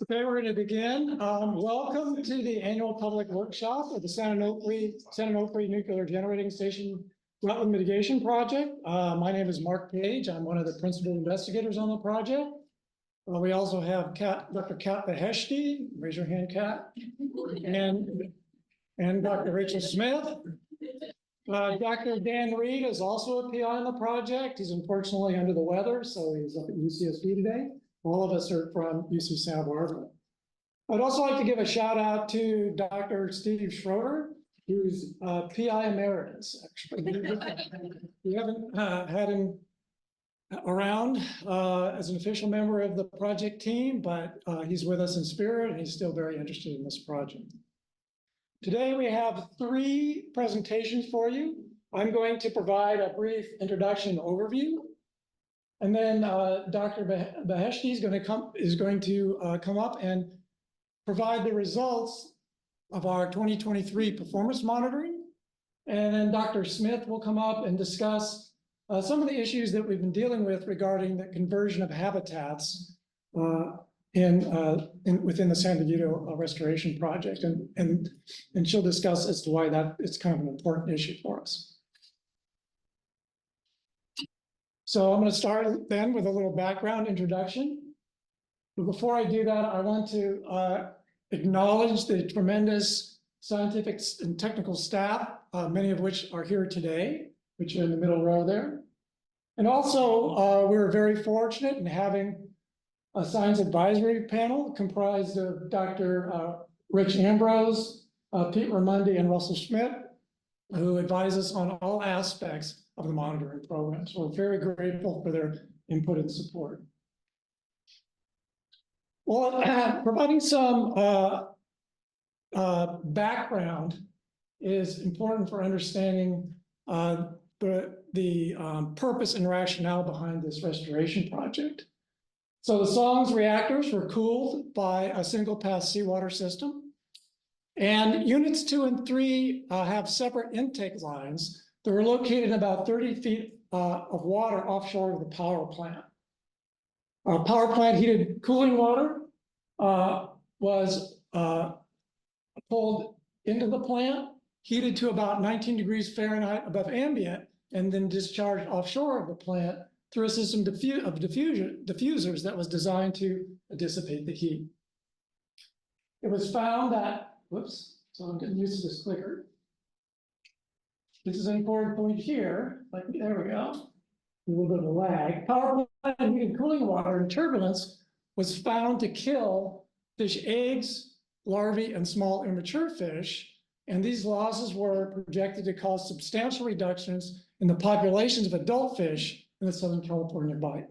Okay, we're going to begin. Welcome to the annual public workshop of the San Onofre Nuclear Generating Station Wetland Mitigation Project. My name is Mark Page. I'm one of the principal investigators on the project. We also have Dr. Kat Beheshti, raise your hand, Kat, and Dr. Rachel Smith. Dr. Dan Reed is also a PI on the project. He's unfortunately under the weather, so he's up at UCSB today. All of us are from UC Santa Barbara. I'd also like to give a shout out to Dr. Steve Schroeder, who's PI emeritus, actually. We haven't had him around as an official member of the project team, but he's with us in spirit and he's still very interested in this project. Today we have 3 presentations for you. I'm going to provide a brief introduction overview. And then Dr. Beheshti is going to come up and provide the results of our 2023 performance monitoring. And then Dr. Smith will come up and discuss some of the issues that we've been dealing with regarding the conversion of habitats within the San Dieguito restoration project. And she'll discuss as to why that it's kind of an important issue for us. So I'm going to start then with a little background introduction. But before I do that, I want to acknowledge the tremendous scientific and technical staff, many of which are here today, which are in the middle row there. And also, we're very fortunate in having a science advisory panel comprised of Dr. Rich Ambrose, Pete Ramundi, and Russell Schmidt, who advise us on all aspects of the monitoring program. So we're very grateful for their input and support. Well, providing some background is important for understanding the purpose and rationale behind this restoration project. So the Songs reactors were cooled by a single pass seawater system. And units 2 and 3 have separate intake lines that were located about 30 feet of water offshore of the power plant. Power plant heated cooling water was pulled into the plant, heated to about 19 degrees Fahrenheit above ambient, and then discharged offshore of the plant through a system of diffusers that was designed to dissipate the heat. It was found that, whoops, so I'm getting used to this clicker. This is an important point here, like there we go, a little bit of a lag. Power plant heated cooling water in turbulence was found to kill fish eggs, larvae, and small immature fish. And these losses were projected to cause substantial reductions in the populations of adult fish in the Southern California Bight.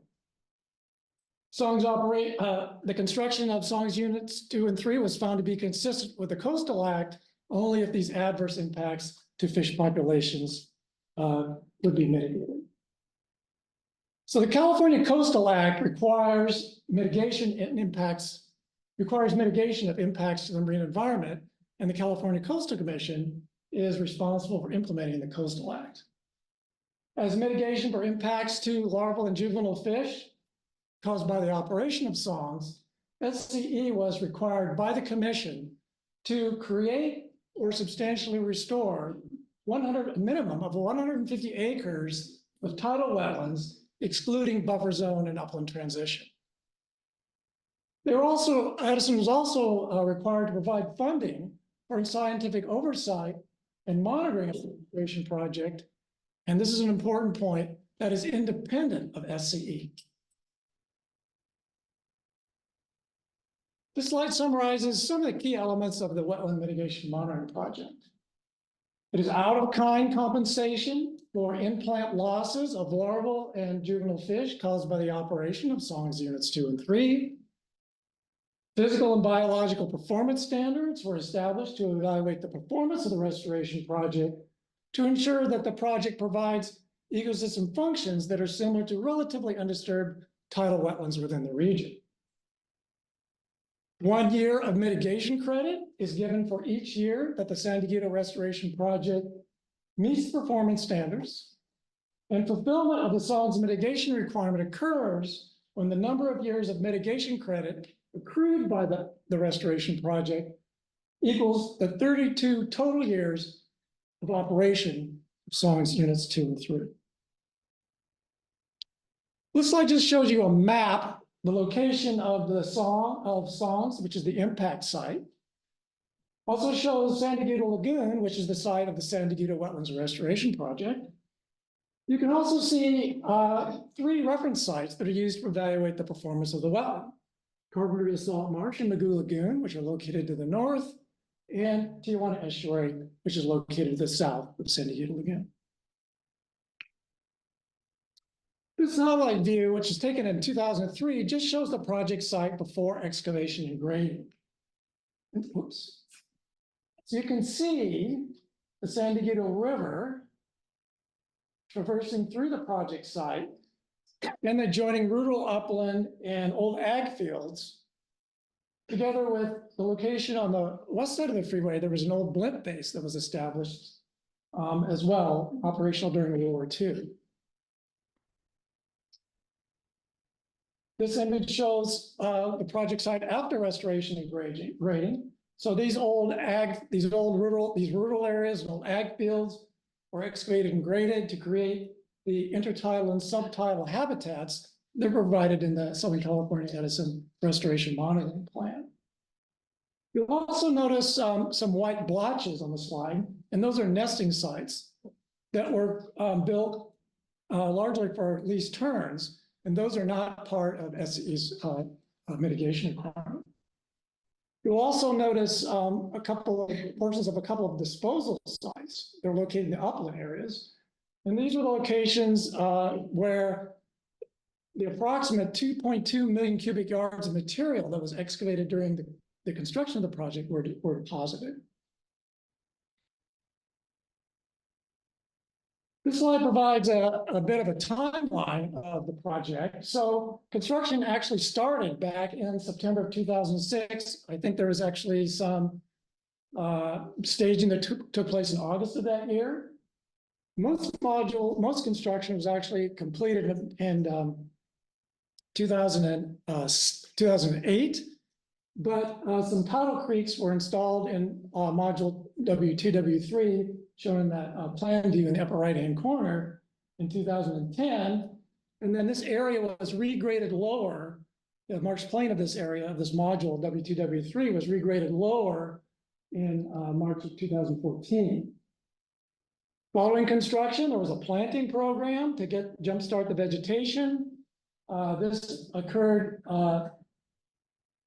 The construction of Songs units 2 and 3 was found to be consistent with the Coastal Act only if these adverse impacts to fish populations would be mitigated. So the California Coastal Act requires mitigation of impacts to the marine environment, and the California Coastal Commission is responsible for implementing the Coastal Act. As mitigation for impacts to larval and juvenile fish caused by the operation of Songs, SCE was required by the Commission to create or substantially restore a minimum of 150 acres of tidal wetlands, excluding buffer zone and upland transition. Edison was also required to provide funding for scientific oversight and monitoring of the restoration project, and this is an important point, that is independent of SCE. This slide summarizes some of the key elements of the Wetland Mitigation Monitoring Project. It is out-of-kind compensation for in-plant losses of larval and juvenile fish caused by the operation of Songs Units 2 and 3. Physical and biological performance standards were established to evaluate the performance of the restoration project to ensure that the project provides ecosystem functions that are similar to relatively undisturbed tidal wetlands within the region. 1 year of mitigation credit is given for each year that the San Dieguito Restoration Project meets performance standards, and fulfillment of the Songs mitigation requirement occurs when the number of years of mitigation credit accrued by the restoration project equals the 32 total years of operation of songs units 2 and 3. This slide just shows you a map, the location of the songs, which is the impact site. Also shows San Dieguito Lagoon, which is the site of the San Dieguito Wetlands Restoration Project. You can also see 3 reference sites that are used to evaluate the performance of the wetland. Carpenter Salt Marsh and Magoo Lagoon, which are located to the north, and Tijuana Estuary, which is located to the south of San Dieguito Lagoon. This satellite view, which was taken in 2003, just shows the project site before excavation and grading. Oops. So you can see the San Dieguito River traversing through the project site and the adjoining rural upland and old ag fields. Together with the location on the west side of the freeway, there was an old blimp base that was established as well, operational during World War II. This image shows the project site after restoration and grading. So these rural areas, old ag fields were excavated and graded to create the intertidal and subtidal habitats that are provided in the Southern California Edison Restoration Monitoring Plan. You'll also notice some white blotches on the slide, and those are nesting sites that were built largely for lease turns, and those are not part of SCE's mitigation requirement. You'll also notice a couple of portions of a couple of disposal sites. They're located in the upland areas. And these are the locations where the approximate 2.2 million cubic yards of material that was excavated during the construction of the project were deposited. This slide provides a bit of a timeline of the project. So construction actually started back in September of 2006. I think there was actually some staging that took place in August of that year. Most construction was actually completed in 2008, but some tidal creeks were installed in module W2, W3, shown in that plan view in the upper right-hand corner in 2010. And then this area was regraded lower. The marsh plane of this area, of this module W2, W3, was regraded lower in March of 2014. Following construction, there was a planting program to jumpstart the vegetation. This occurred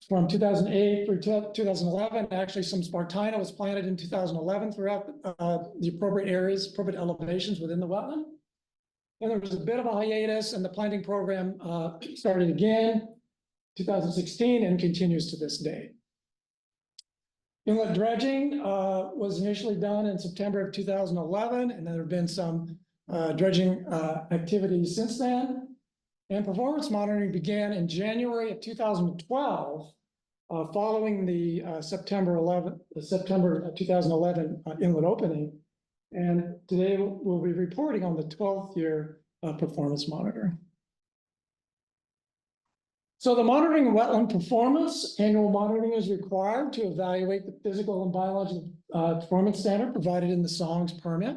from 2008 through 2011. Actually, some Spartina was planted in 2011 throughout the appropriate areas, appropriate elevations within the wetland. And there was a bit of a hiatus, and the planting program started again 2016 and continues to this day. Inlet dredging was initially done in September of 2011, and there have been some dredging activities since then. And performance monitoring began in January of 2012, following the September 2011 inlet opening. And today we'll be reporting on the 12th year performance monitoring. So the monitoring wetland performance, annual monitoring is required to evaluate the physical and biological performance standard provided in the SONGS permit.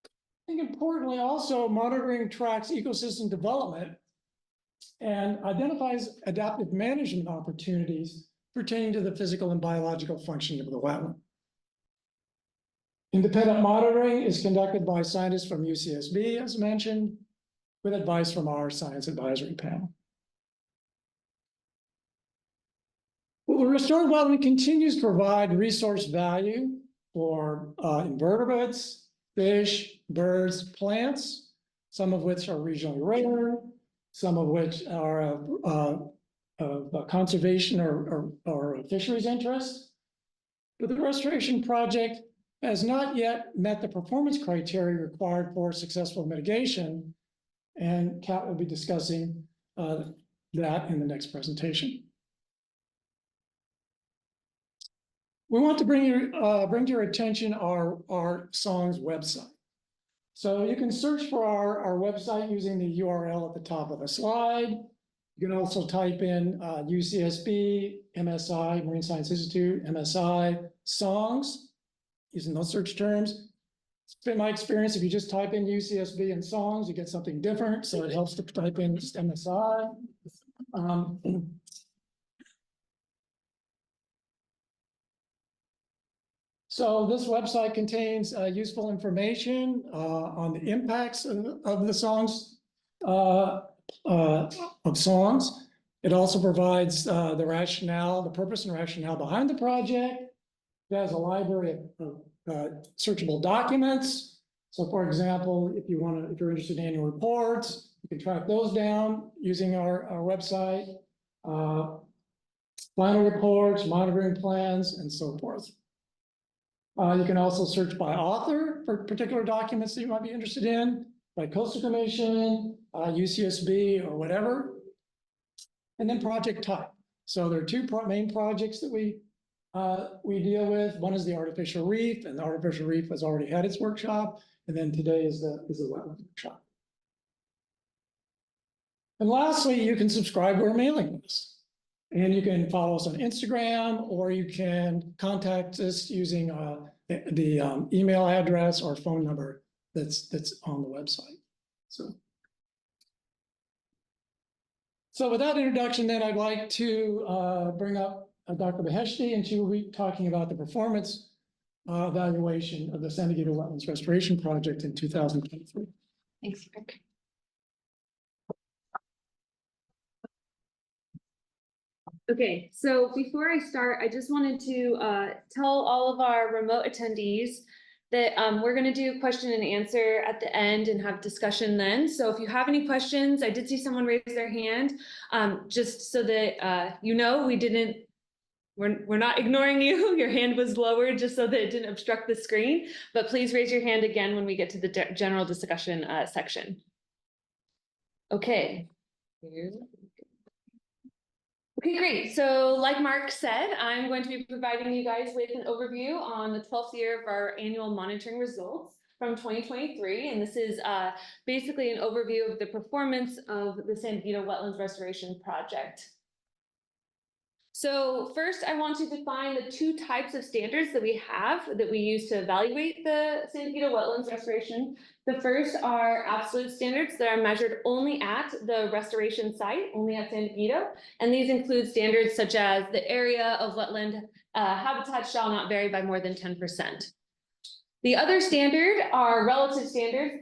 I think importantly also, monitoring tracks ecosystem development and identifies adaptive management opportunities pertaining to the physical and biological functioning of the wetland. Independent monitoring is conducted by scientists from UCSB, as mentioned, with advice from our science advisory panel. Well, the restored wetland continues to provide resource value for invertebrates, fish, birds, plants, some of which are regionally rare, some of which are of conservation or fisheries interest. But the restoration project has not yet met the performance criteria required for successful mitigation, and Kat will be discussing that in the next presentation. We want to bring to your attention our SONGS website. So you can search for our website using the URL at the top of the slide. You can also type in UCSB, MSI, Marine Science Institute, MSI, songs, using those search terms. It's been my experience, if you just type in UCSB and songs, you get something different, so it helps to type in just MSI. So this website contains useful information on the impacts of the songs, of songs. It also provides the rationale, the purpose and rationale behind the project. It has a library of searchable documents. So for example, if you're interested in annual reports, you can track those down using our website. Final reports, monitoring plans, and so forth. You can also search by author for particular documents that you might be interested in, by Coastal Commission, UCSB, or whatever. And then project type. So there are two main projects that we deal with. One is the artificial reef, and the artificial reef has already had its workshop. And then today is the wetland workshop. And lastly, you can subscribe to our mailing list. And you can follow us on Instagram, or you can contact us using the email address or phone number that's on the website. So with that introduction, then I'd like to bring up Dr. Beheshti, and she will be talking about the performance evaluation of the San Dieguito Wetlands Restoration Project in 2023. Thanks, Rick. Okay, so before I start, I just wanted to tell all of our remote attendees that we're going to do question and answer at the end and have discussion then. So if you have any questions, I did see someone raise their hand, just so that you know we're not ignoring you. Your hand was lowered just so that it didn't obstruct the screen, but please raise your hand again when we get to the general discussion section. Okay. Okay, great. So like Mark said, I'm going to be providing you guys with an overview on the 12th year of our annual monitoring results from 2023. And this is basically an overview of the performance of the San Dieguito Wetlands Restoration Project. So first, I want to define the two types of standards that we have that we use to evaluate the San Dieguito Wetlands restoration. The first are absolute standards that are measured only at the restoration site, only at San Dieguito. And these include standards such as the area of wetland habitat shall not vary by more than 10%. The other standard are relative standards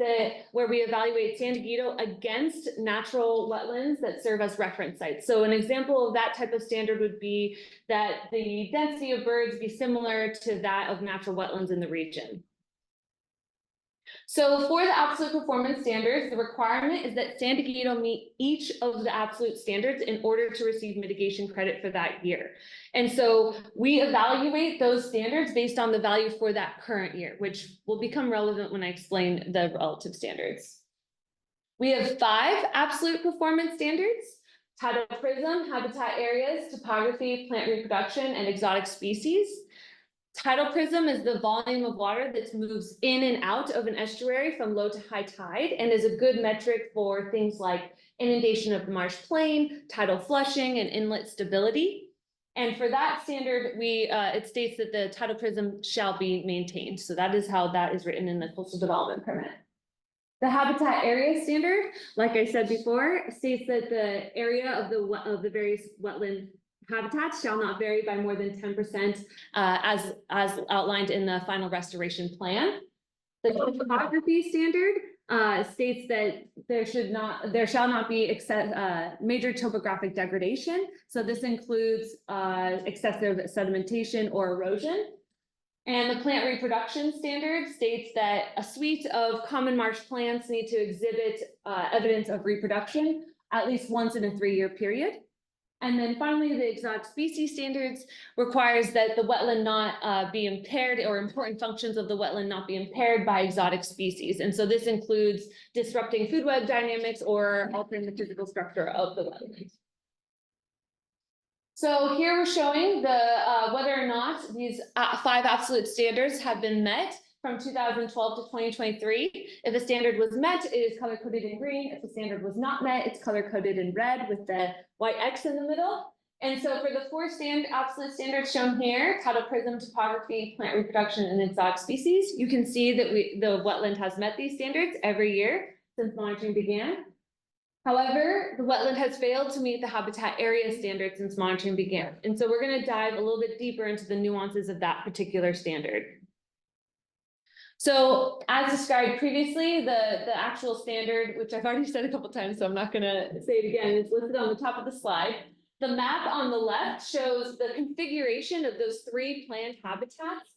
where we evaluate San Dieguito against natural wetlands that serve as reference sites. So an example of that type of standard would be that the density of birds be similar to that of natural wetlands in the region. So for the absolute performance standards, the requirement is that San Dieguito meet each of the absolute standards in order to receive mitigation credit for that year. And so we evaluate those standards based on the value for that current year, which will become relevant when I explain the relative standards. We have 5 absolute performance standards: tidal prism, habitat areas, topography, plant reproduction, and exotic species. Tidal prism is the volume of water that moves in and out of an estuary from low to high tide and is a good metric for things like inundation of the marsh plain, tidal flushing, and inlet stability. And for that standard, it states that the tidal prism shall be maintained. So that is how that is written in the coastal development permit. The habitat area standard, like I said before, states that the area of the various wetland habitats shall not vary by more than 10% as outlined in the final restoration plan. The topography standard states that there shall not be major topographic degradation. So this includes excessive sedimentation or erosion. And the plant reproduction standard states that a suite of common marsh plants need to exhibit evidence of reproduction at least once in a 3-year period. And then finally, the exotic species standards requires that the wetland not be impaired, or important functions of the wetland not be impaired by exotic species. And so this includes disrupting food web dynamics or altering the physical structure of the wetland. So here we're showing whether or not these 5 absolute standards have been met from 2012 to 2023. If a standard was met, it is color coded in green. If the standard was not met, it's color coded in red with the white X in the middle. And so for the four absolute standards shown here, tidal prism, topography, plant reproduction, and exotic species, you can see that the wetland has met these standards every year since monitoring began. However, the wetland has failed to meet the habitat area standard since monitoring began. And so we're going to dive a little bit deeper into the nuances of that particular standard. So as described previously, the actual standard, which I've already said a couple times, so I'm not going to say it again, is listed on the top of the slide. The map on the left shows the configuration of those three planned habitats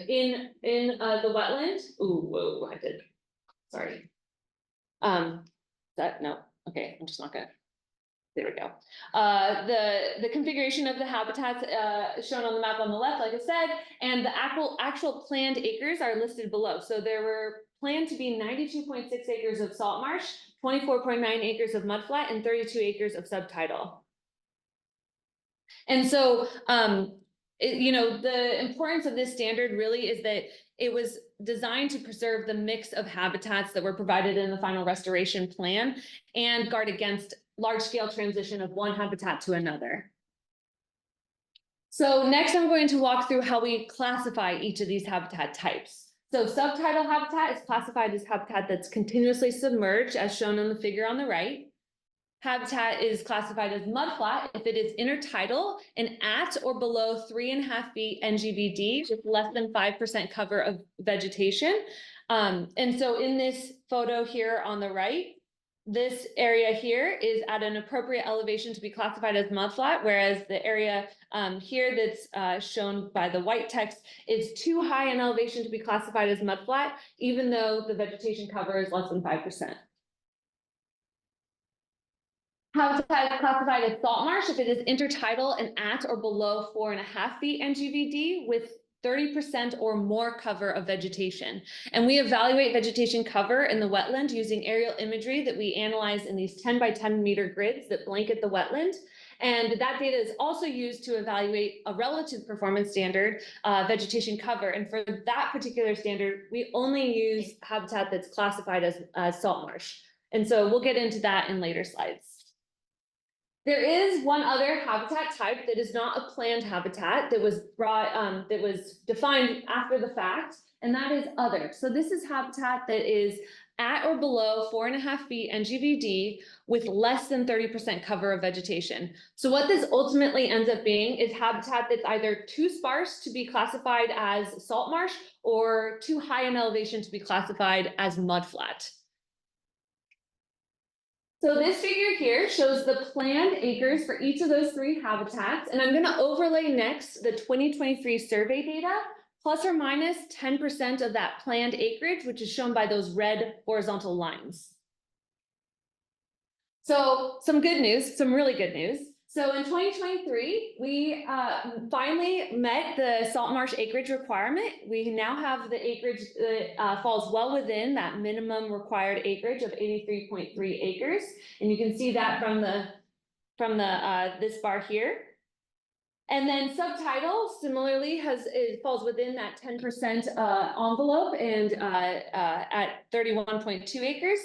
in the wetland. Ooh, whoa, I did. Sorry. No, okay, I'm just not gonna. There we go. The configuration of the habitats shown on the map on the left, like I said, and the actual planned acres are listed below. So there were planned to be 92.6 acres of salt marsh, 24.9 acres of mudflat, and 32 acres of subtidal. And so, the importance of this standard really is that it was designed to preserve the mix of habitats that were provided in the final restoration plan and guard against large-scale transition of one habitat to another. So next, I'm going to walk through how we classify each of these habitat types. So subtidal habitat is classified as habitat that's continuously submerged, as shown on the figure on the right. Habitat is classified as mudflat if it is intertidal and at or below 3.5 feet NGVD with less than 5% cover of vegetation. And so in this photo here on the right, this area here is at an appropriate elevation to be classified as mudflat, whereas the area here that's shown by the white text is too high in elevation to be classified as mudflat, even though the vegetation cover is less than 5%. Habitat is classified as salt marsh if it is intertidal and at or below 4.5 feet NGVD with 30% or more cover of vegetation. And we evaluate vegetation cover in the wetland using aerial imagery that we analyze in these 10 by 10 meter grids that blanket the wetland. And that data is also used to evaluate a relative performance standard, vegetation cover. And for that particular standard, we only use habitat that's classified as salt marsh. And so we'll get into that in later slides. There is one other habitat type that is not a planned habitat that was defined after the fact, and that is other. So this is habitat that is at or below 4.5 feet NGVD with less than 30% cover of vegetation. So what this ultimately ends up being is habitat that's either too sparse to be classified as salt marsh or too high in elevation to be classified as mudflat. So this figure here shows the planned acres for each of those three habitats, and I'm going to overlay next the 2023 survey data, plus or minus 10% of that planned acreage, which is shown by those red horizontal lines. So some good news, some really good news. So in 2023, we finally met the salt marsh acreage requirement. We now have the acreage that falls well within that minimum required acreage of 83.3 acres. And you can see that from this bar here. And then subtidal similarly falls within that 10% envelope and at 31.2 acres.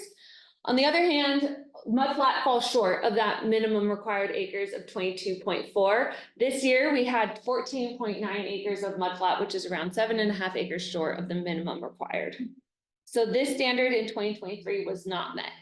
On the other hand, mudflat falls short of that minimum required acres of 22.4. This year, we had 14.9 acres of mudflat, which is around 7.5 acres short of the minimum required. So this standard in 2023 was not met.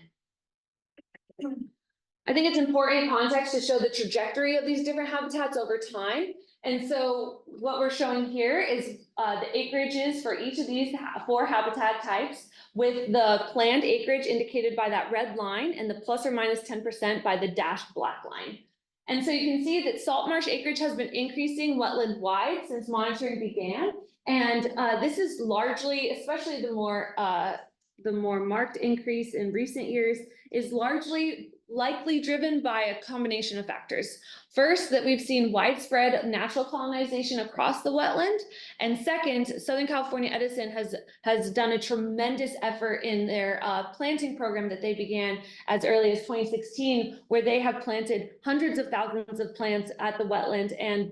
I think it's important in context to show the trajectory of these different habitats over time. And so what we're showing here is the acreages for each of these four habitat types with the planned acreage indicated by that red line and the plus or minus 10% by the dashed black line. And so you can see that salt marsh acreage has been increasing wetland wide since monitoring began. And this is largely, especially the more marked increase in recent years, is largely likely driven by a combination of factors. First, that we've seen widespread natural colonization across the wetland. And second, Southern California Edison has done a tremendous effort in their planting program that they began as early as 2016, where they have planted hundreds of thousands of plants at the wetland and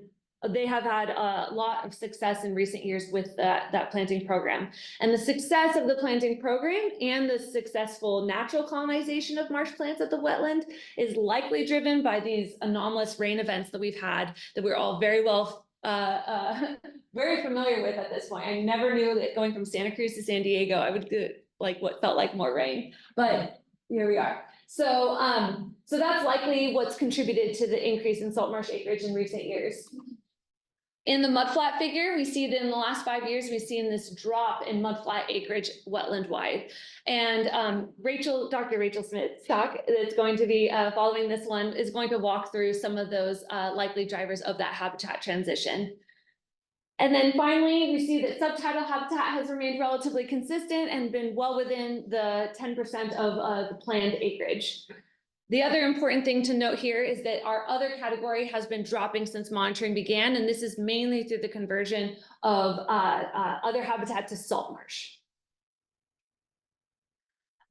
they have had a lot of success in recent years with that planting program. And the success of the planting program and the successful natural colonization of marsh plants at the wetland is likely driven by these anomalous rain events that we've had that we're all very well very familiar with at this point. I never knew that going from Santa Cruz to San Diego, I would get like what felt like more rain, but here we are. So, so that's likely what's contributed to the increase in salt marsh acreage in recent years. In the mudflat figure, we see that in the last 5 years, we've seen this drop in mudflat acreage wetland wide. And Dr. Rachel Smith-Stock, that's going to be following this one, is going to walk through some of those likely drivers of that habitat transition. And then finally, we see that subtidal habitat has remained relatively consistent and been well within the 10% of the planned acreage. The other important thing to note here is that our other category has been dropping since monitoring began, and this is mainly through the conversion of other habitat to salt marsh.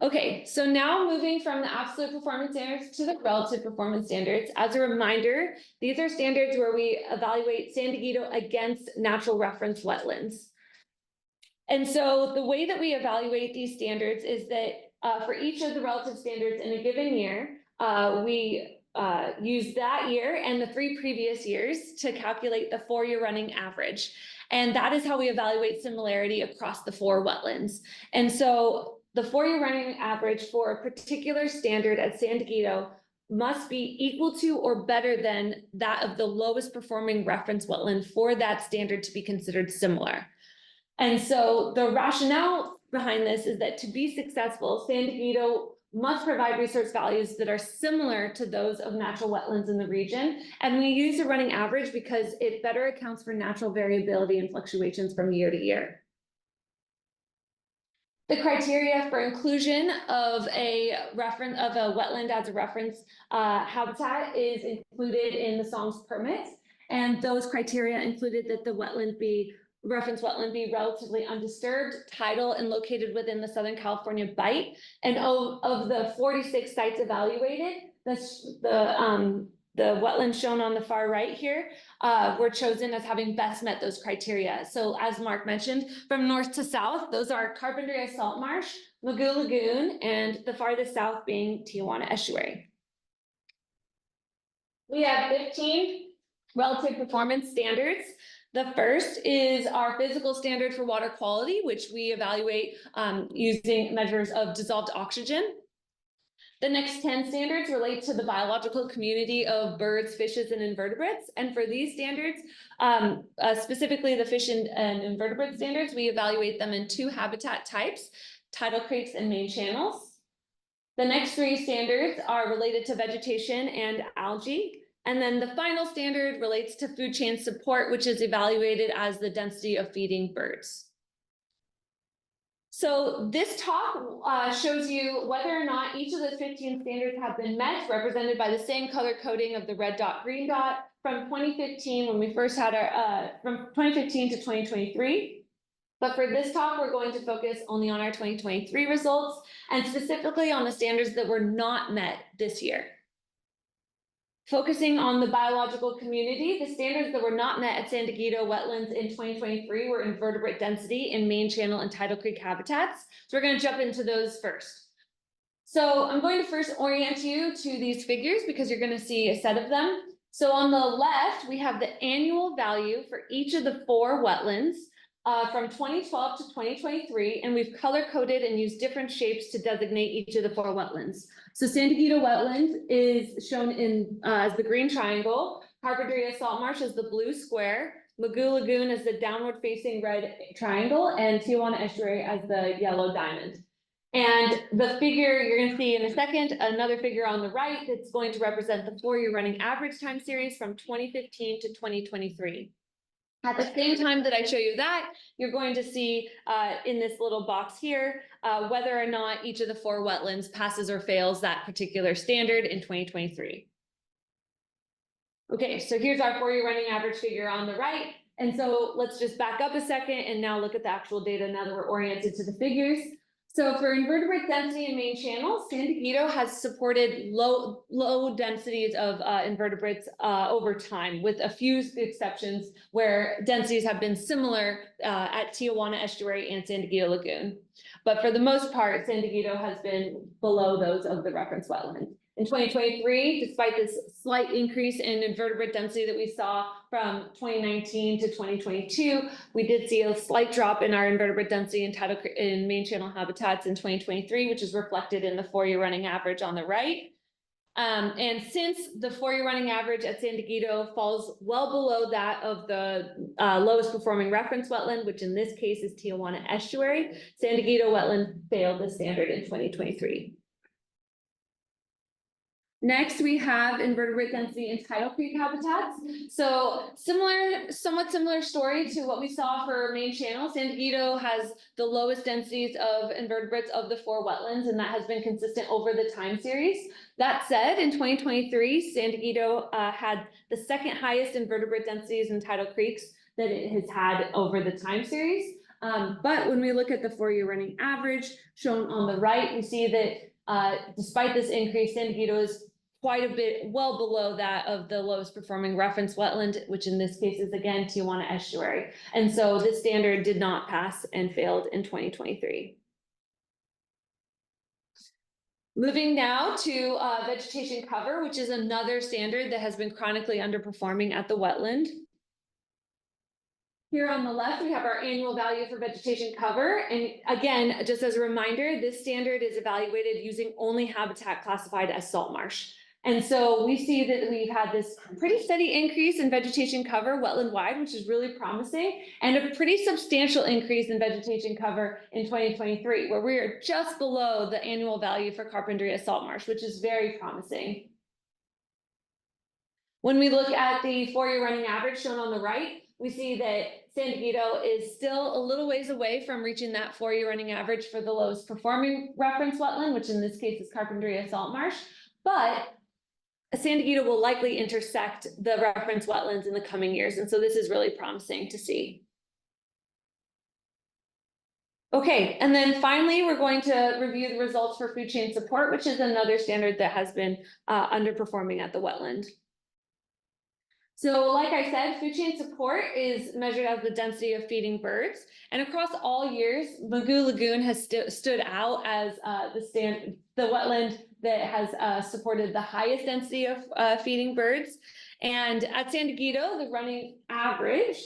Okay, so now moving from the absolute performance standards to the relative performance standards. As a reminder, these are standards where we evaluate San Dieguito against natural reference wetlands. And so the way that we evaluate these standards is that for each of the relative standards in a given year, we use that year and the 3 previous years to calculate the 4-year running average. And that is how we evaluate similarity across the 4 wetlands. And so the 4-year running average for a particular standard at San Dieguito must be equal to or better than that of the lowest performing reference wetland for that standard to be considered similar. And so the rationale behind this is that to be successful, San Dieguito must provide resource values that are similar to those of natural wetlands in the region. And we use a running average because it better accounts for natural variability and fluctuations from year to year. The criteria for inclusion of a wetland as a reference habitat is included in the SOMS permit. And those criteria included that the reference wetland be relatively undisturbed, tidal, and located within the Southern California Bight. And of the 46 sites evaluated, the wetlands shown on the far right here were chosen as having best met those criteria. So as Mark mentioned, from north to south, those are Carpinteria Salt Marsh, Magoo Lagoon, and the farthest south being Tijuana Estuary. We have 15 relative performance standards. The first is our physical standard for water quality, which we evaluate using measures of dissolved oxygen. The next 10 standards relate to the biological community of birds, fishes, and invertebrates. And for these standards, specifically the fish and invertebrate standards, we evaluate them in 2 habitat types, tidal creeks and main channels. The next 3 standards are related to vegetation and algae. And then the final standard relates to food chain support, which is evaluated as the density of feeding birds. So this talk shows you whether or not each of the 15 standards have been met, represented by the same color coding of the red dot, green dot, from 2015 when we first had our, from 2015 to 2023. But for this talk, we're going to focus only on our 2023 results and specifically on the standards that were not met this year. Focusing on the biological community, the standards that were not met at San Dieguito Wetlands in 2023 were invertebrate density in main channel and tidal creek habitats. So we're going to jump into those first. So I'm going to first orient you to these figures because you're going to see a set of them. So on the left, we have the annual value for each of the 4 wetlands from 2012 to 2023, and we've color coded and used different shapes to designate each of the 4 wetlands. So San Dieguito Wetlands is shown in as the green triangle, Carpinteria Salt Marsh is the blue square, Magoo Lagoon is the downward facing red triangle, and Tijuana Estuary as the yellow diamond. And the figure you're going to see in a second, another figure on the right that's going to represent the 4-year running average time series from 2015 to 2023. At the same time that I show you that, you're going to see in this little box here, whether or not each of the 4 wetlands passes or fails that particular standard in 2023. Okay, so here's our 4-year running average figure on the right. And so let's just back up a second and now look at the actual data now that we're oriented to the figures. So for invertebrate density in main channels, San Dieguito has supported low densities of invertebrates over time, with a few exceptions where densities have been similar at Tijuana Estuary and San Dieguito Lagoon. But for the most part, San Dieguito has been below those of the reference wetland. In 2023, despite this slight increase in invertebrate density that we saw from 2019 to 2022, we did see a slight drop in our invertebrate density in main channel habitats in 2023, which is reflected in the 4-year running average on the right. And since the 4-year running average at San Dieguito falls well below that of the lowest performing reference wetland, which in this case is Tijuana Estuary, San Dieguito Wetland failed the standard in 2023. Next, we have invertebrate density in tidal creek habitats. So somewhat similar story to what we saw for main channel. San Dieguito has the lowest densities of invertebrates of the 4 wetlands, and that has been consistent over the time series. That said, in 2023, San Dieguito had the second highest invertebrate densities in tidal creeks that it has had over the time series. But when we look at the 4-year running average shown on the right, we see that despite this increase, San Dieguito is quite a bit well below that of the lowest performing reference wetland, which in this case is again Tijuana Estuary. And so this standard did not pass and failed in 2023. Moving now to vegetation cover, which is another standard that has been chronically underperforming at the wetland. Here on the left, we have our annual value for vegetation cover. And again, just as a reminder, this standard is evaluated using only habitat classified as salt marsh. And so we see that we've had this pretty steady increase in vegetation cover wetland-wide, which is really promising, and a pretty substantial increase in vegetation cover in 2023, where we are just below the annual value for Carpinteria salt marsh, which is very promising. When we look at the 4-year running average shown on the right, we see that San Dieguito is still a little ways away from reaching that 4-year running average for the lowest performing reference wetland, which in this case is Carpinteria salt marsh, but San Dieguito will likely intersect the reference wetlands in the coming years. And so this is really promising to see. Okay, and then finally, we're going to review the results for food chain support, which is another standard that has been underperforming at the wetland. So like I said, food chain support is measured as the density of feeding birds. And across all years, Mugu Lagoon has stood out as the wetland that has supported the highest density of feeding birds. And at San Dieguito, the running average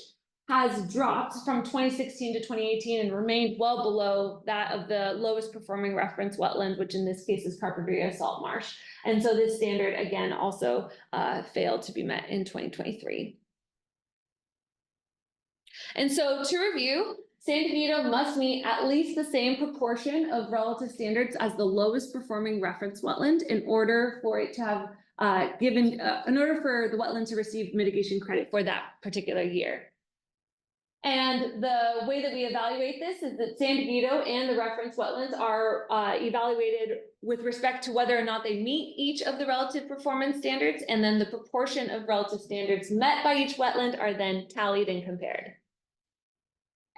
has dropped from 2016 to 2018 and remained well below that of the lowest performing reference wetland, which in this case is Carpinteria salt marsh. And so this standard again also failed to be met in 2023. And so to review, San Dieguito must meet at least the same proportion of relative standards as the lowest performing reference wetland in order for it to have in order for the wetland to receive mitigation credit for that particular year. And the way that we evaluate this is that San Dieguito and the reference wetlands are evaluated with respect to whether or not they meet each of the relative performance standards, and then the proportion of relative standards met by each wetland are then tallied and compared.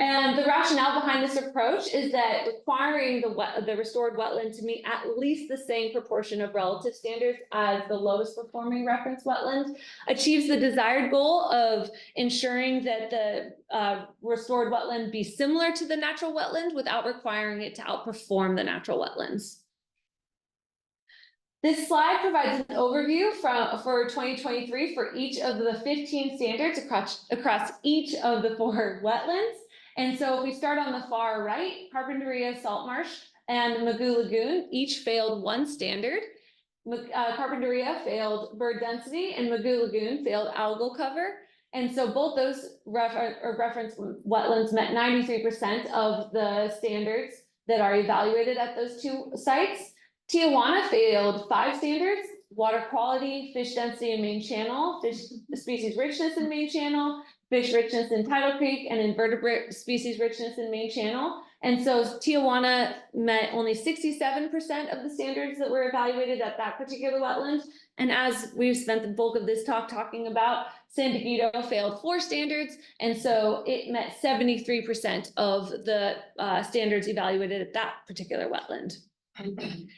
And the rationale behind this approach is that requiring the restored wetland to meet at least the same proportion of relative standards as the lowest performing reference wetland achieves the desired goal of ensuring that the restored wetland be similar to the natural wetland without requiring it to outperform the natural wetlands. This slide provides an overview for 2023 for each of the 15 standards across each of the 4 wetlands. And so if we start on the far right, Carpinteria salt marsh and Mugu Lagoon each failed 1 standard. Carpinteria failed bird density and Mugu Lagoon failed algal cover. And so both those reference wetlands met 93% of the standards that are evaluated at those 2 sites. Tijuana failed 5 standards: water quality, fish density in main channel, fish species richness in main channel, fish richness in tidal creek, and invertebrate species richness in main channel. And so Tijuana met only 67% of the standards that were evaluated at that particular wetland. And as we've spent the bulk of this talk talking about, San Dieguito failed 4 standards, and so it met 73% of the standards evaluated at that particular wetland.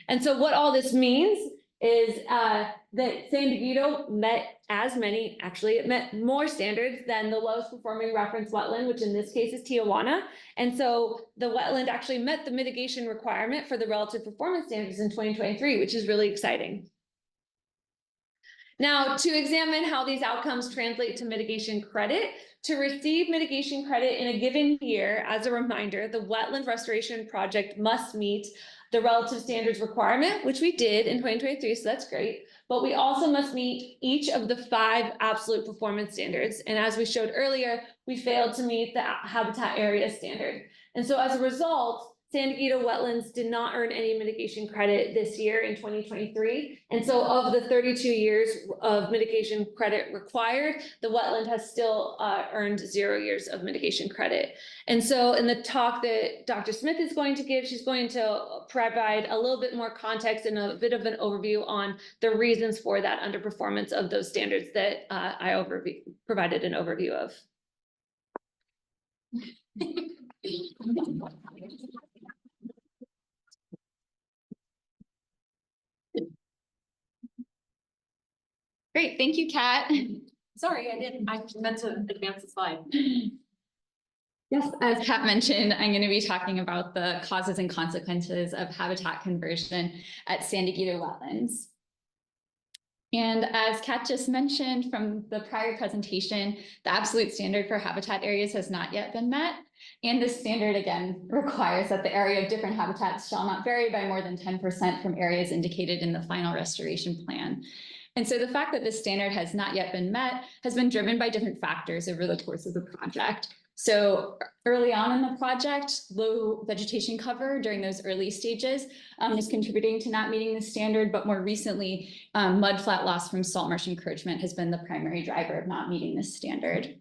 And so what all this means is that San Dieguito met actually it met more standards than the lowest performing reference wetland, which in this case is Tijuana. And so the wetland actually met the mitigation requirement for the relative performance standards in 2023, which is really exciting. Now, to examine how these outcomes translate to mitigation credit, to receive mitigation credit in a given year, as a reminder, the wetland restoration project must meet the relative standards requirement, which we did in 2023, so that's great. But we also must meet each of the 5 absolute performance standards. And as we showed earlier, we failed to meet the habitat area standard. And so as a result, San Dieguito Wetlands did not earn any mitigation credit this year in 2023. And so of the 32 years of mitigation credit required, the wetland has still earned 0 years of mitigation credit. And so in the talk that Dr. Smith is going to give, she's going to provide a little bit more context and a bit of an overview on the reasons for that underperformance of those standards that I provided an overview of. Great, thank you, Kat. Sorry, I meant to advance the slide. Yes, as Kat mentioned, I'm going to be talking about the causes and consequences of habitat conversion at San Dieguito Wetlands. And as Kat just mentioned from the prior presentation, the absolute standard for habitat areas has not yet been met. And this standard, again, requires that the area of different habitats shall not vary by more than 10% from areas indicated in the final restoration plan. And so the fact that this standard has not yet been met has been driven by different factors over the course of the project. So early on in the project, low vegetation cover during those early stages is contributing to not meeting the standard, but more recently, mudflat loss from salt marsh encroachment has been the primary driver of not meeting this standard.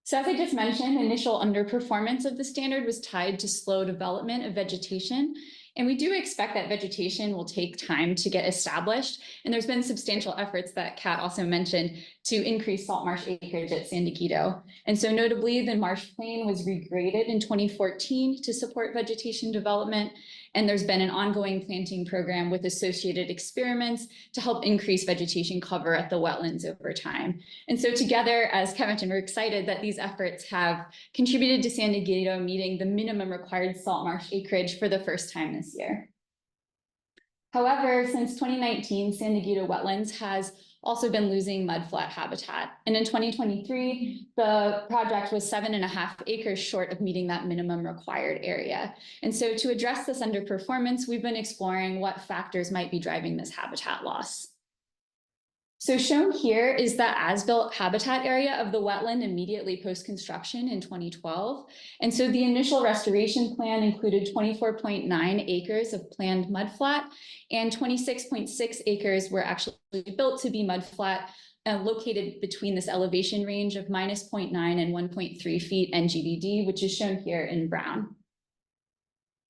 So as I just mentioned, initial underperformance of the standard was tied to slow development of vegetation. And we do expect that vegetation will take time to get established. And there's been substantial efforts that Kat also mentioned to increase salt marsh acreage at San Dieguito. And so notably, the marsh plain was regraded in 2014 to support vegetation development. And there's been an ongoing planting program with associated experiments to help increase vegetation cover at the wetlands over time. And so together, as Kat mentioned, we're excited that these efforts have contributed to San Dieguito meeting the minimum required salt marsh acreage for the first time this year. However, since 2019, San Dieguito Wetlands has also been losing mudflat habitat. And in 2023, the project was 7.5 acres short of meeting that minimum required area. And so to address this underperformance, we've been exploring what factors might be driving this habitat loss. So shown here is the as-built habitat area of the wetland immediately post-construction in 2012. And so the initial restoration plan included 24.9 acres of planned mudflat, and 26.6 acres were actually built to be mudflat, located between this elevation range of -0.9 and 1.3 feet NGVD, which is shown here in brown.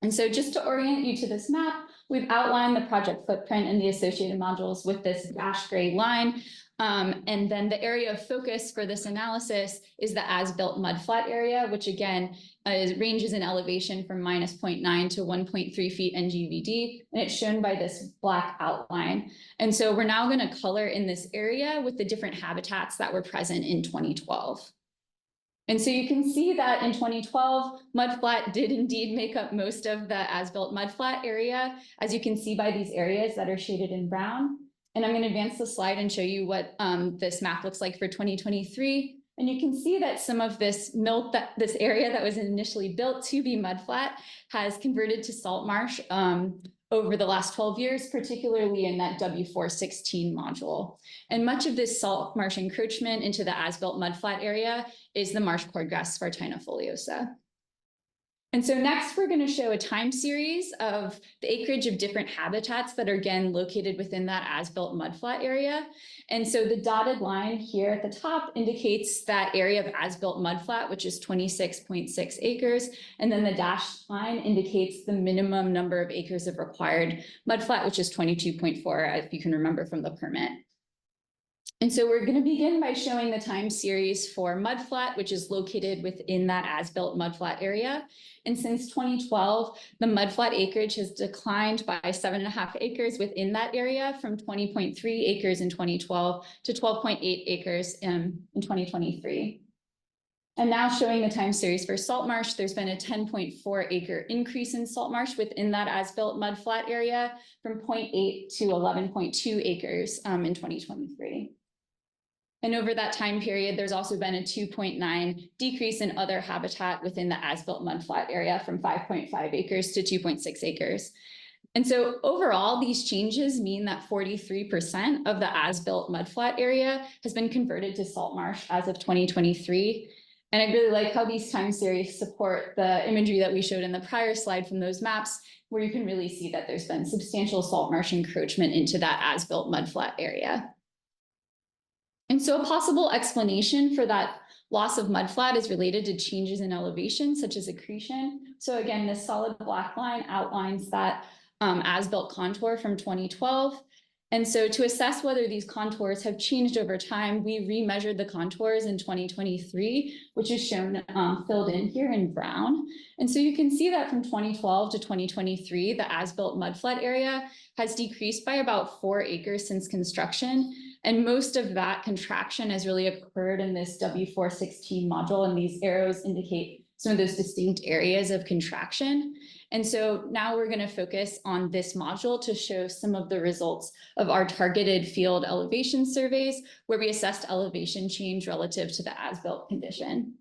And so just to orient you to this map, we've outlined the project footprint and the associated modules with this dashed gray line. And then the area of focus for this analysis is the as-built mudflat area, which again ranges in elevation from -0.9 to 1.3 feet NGVD, and it's shown by this black outline. And so we're now going to color in this area with the different habitats that were present in 2012. And so you can see that in 2012, mudflat did indeed make up most of the as-built mudflat area, as you can see by these areas that are shaded in brown. And I'm going to advance the slide and show you what this map looks like for 2023. And you can see that some of this this area that was initially built to be mudflat has converted to salt marsh over the last 12 years, particularly in that W416 module. And much of this salt marsh encroachment into the as-built mudflat area is the marsh cordgrass Spartina foliosa. And so next, we're going to show a time series of the acreage of different habitats that are again located within that as-built mudflat area. And so the dotted line here at the top indicates that area of as-built mudflat, which is 26.6 acres. And then the dashed line indicates the minimum number of acres of required mudflat, which is 22.4, if you can remember from the permit. And so we're going to begin by showing the time series for mudflat, which is located within that as-built mudflat area. And since 2012, the mudflat acreage has declined by 7.5 acres within that area from 20.3 acres in 2012 to 12.8 acres in 2023. And now showing the time series for salt marsh, there's been a 10.4 acre increase in salt marsh within that as-built mudflat area from 0.8 to 11.2 acres in 2023. And over that time period, there's also been a 2.9 decrease in other habitat within the as-built mudflat area from 5.5 acres to 2.6 acres. And so overall, these changes mean that 43% of the as-built mudflat area has been converted to salt marsh as of 2023. And I really like how these time series support the imagery that we showed in the prior slide from those maps, where you can really see that there's been substantial salt marsh encroachment into that as-built mudflat area. And so a possible explanation for that loss of mudflat is related to changes in elevation, such as accretion. So again, this solid black line outlines that as-built contour from 2012. And so to assess whether these contours have changed over time, we remeasured the contours in 2023, which is shown filled in here in brown. And so you can see that from 2012 to 2023, the as-built mudflat area has decreased by about 4 acres since construction. And most of that contraction has really occurred in this W416 module, and these arrows indicate some of those distinct areas of contraction. And so now we're going to focus on this module to show some of the results of our targeted field elevation surveys, where we assessed elevation change relative to the as-built condition.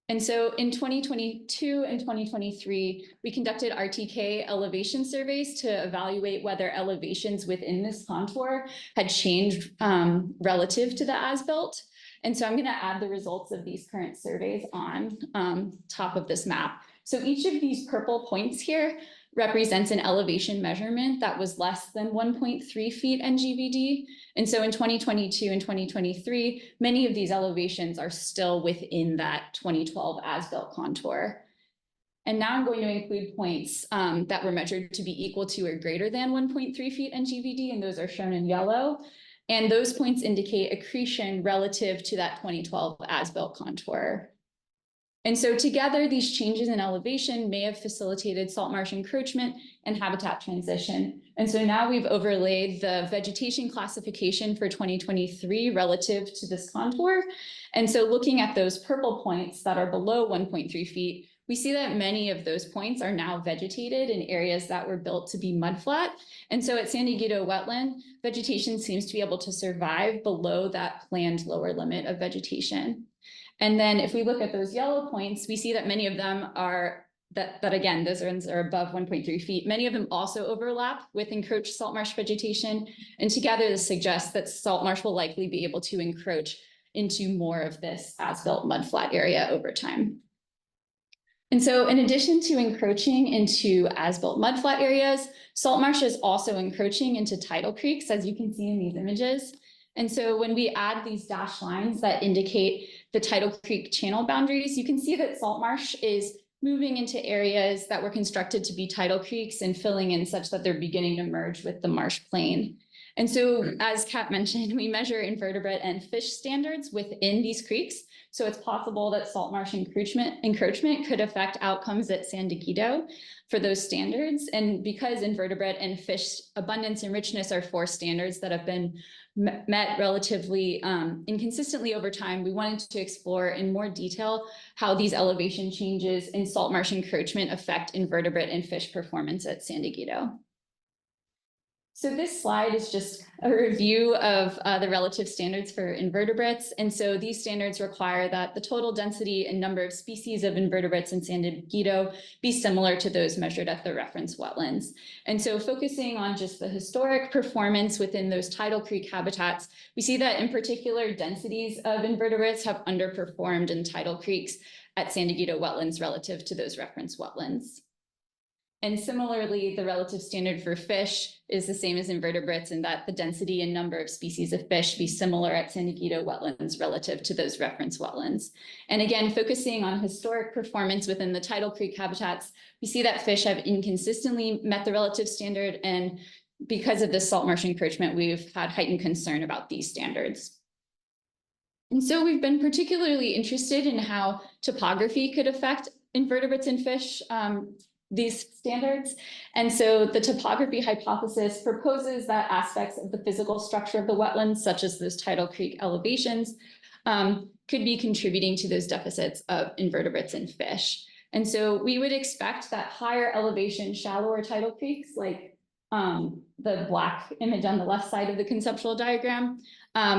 And so in 2022 and 2023, we conducted RTK elevation surveys to evaluate whether elevations within this contour had changed relative to the as-built. And so I'm going to add the results of these current surveys on top of this map. So each of these purple points here represents an elevation measurement that was less than 1.3 feet NGVD. And so in 2022 and 2023, many of these elevations are still within that 2012 as-built contour. And now I'm going to include points that were measured to be equal to or greater than 1.3 feet NGVD, and those are shown in yellow. And those points indicate accretion relative to that 2012 as-built contour. And so together, these changes in elevation may have facilitated salt marsh encroachment and habitat transition. And so now we've overlaid the vegetation classification for 2023 relative to this contour. And so looking at those purple points that are below 1.3 feet, we see that many of those points are now vegetated in areas that were built to be mudflat. And so at San Dieguito Wetland, vegetation seems to be able to survive below that planned lower limit of vegetation. And then if we look at those yellow points, we see that many of them are, that again, those ones are above 1.3 feet. Many of them also overlap with encroached salt marsh vegetation. And together this suggests that salt marsh will likely be able to encroach into more of this as-built mudflat area over time. And so in addition to encroaching into as-built mudflat areas, salt marsh is also encroaching into tidal creeks, as you can see in these images. And so when we add these dashed lines that indicate the tidal creek channel boundaries, you can see that salt marsh is moving into areas that were constructed to be tidal creeks and filling in such that they're beginning to merge with the marsh plain. And so, as Kat mentioned, we measure invertebrate and fish standards within these creeks. So it's possible that salt marsh encroachment could affect outcomes at San Dieguito for those standards. And because invertebrate and fish abundance and richness are 4 standards that have been met relatively inconsistently over time, we wanted to explore in more detail how these elevation changes in salt marsh encroachment affect invertebrate and fish performance at San Dieguito. So this slide is just a review of the relative standards for invertebrates. And so these standards require that the total density and number of species of invertebrates in San Dieguito be similar to those measured at the reference wetlands. And so focusing on just the historic performance within those tidal creek habitats, we see that in particular densities of invertebrates have underperformed in tidal creeks at San Dieguito Wetlands relative to those reference wetlands. And similarly, the relative standard for fish is the same as invertebrates in that the density and number of species of fish be similar at San Dieguito Wetlands relative to those reference wetlands. And again, focusing on historic performance within the tidal creek habitats, we see that fish have inconsistently met the relative standard and because of this salt marsh encroachment, we've had heightened concern about these standards. And so we've been particularly interested in how topography could affect invertebrates and fish, these standards. And so the topography hypothesis proposes that aspects of the physical structure of the wetlands, such as those tidal creek elevations, could be contributing to those deficits of invertebrates and fish. And so we would expect that higher elevation, shallower tidal creeks, like the black image on the left side of the conceptual diagram,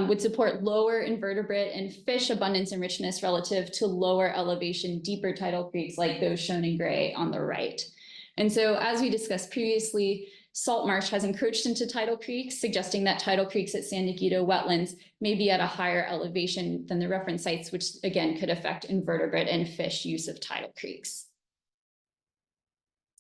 would support lower invertebrate and fish abundance and richness relative to lower elevation, deeper tidal creeks like those shown in gray on the right. And so as we discussed previously, salt marsh has encroached into tidal creeks, suggesting that tidal creeks at San Dieguito Wetlands may be at a higher elevation than the reference sites, which again could affect invertebrate and fish use of tidal creeks.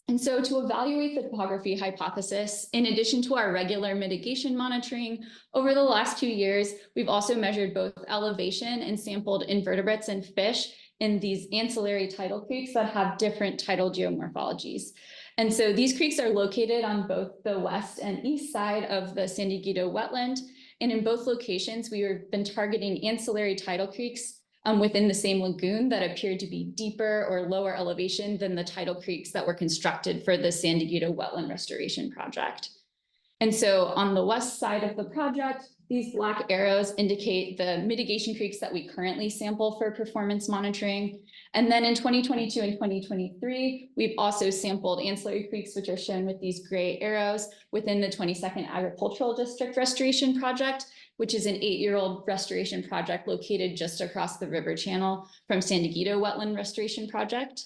And so to evaluate the topography hypothesis, in addition to our regular mitigation monitoring, over the last 2 years, we've also measured both elevation and sampled invertebrates and fish in these ancillary tidal creeks that have different tidal geomorphologies. And so these creeks are located on both the west and east side of the San Dieguito wetland. And in both locations, we have been targeting ancillary tidal creeks within the same lagoon that appeared to be deeper or lower elevation than the tidal creeks that were constructed for the San Dieguito Wetland Restoration Project. And so on the west side of the project, these black arrows indicate the mitigation creeks that we currently sample for performance monitoring. And then in 2022 and 2023, we've also sampled ancillary creeks, which are shown with these gray arrows within the 22nd Agricultural District Restoration Project, which is an 8-year-old restoration project located just across the river channel from San Dieguito Wetland Restoration Project.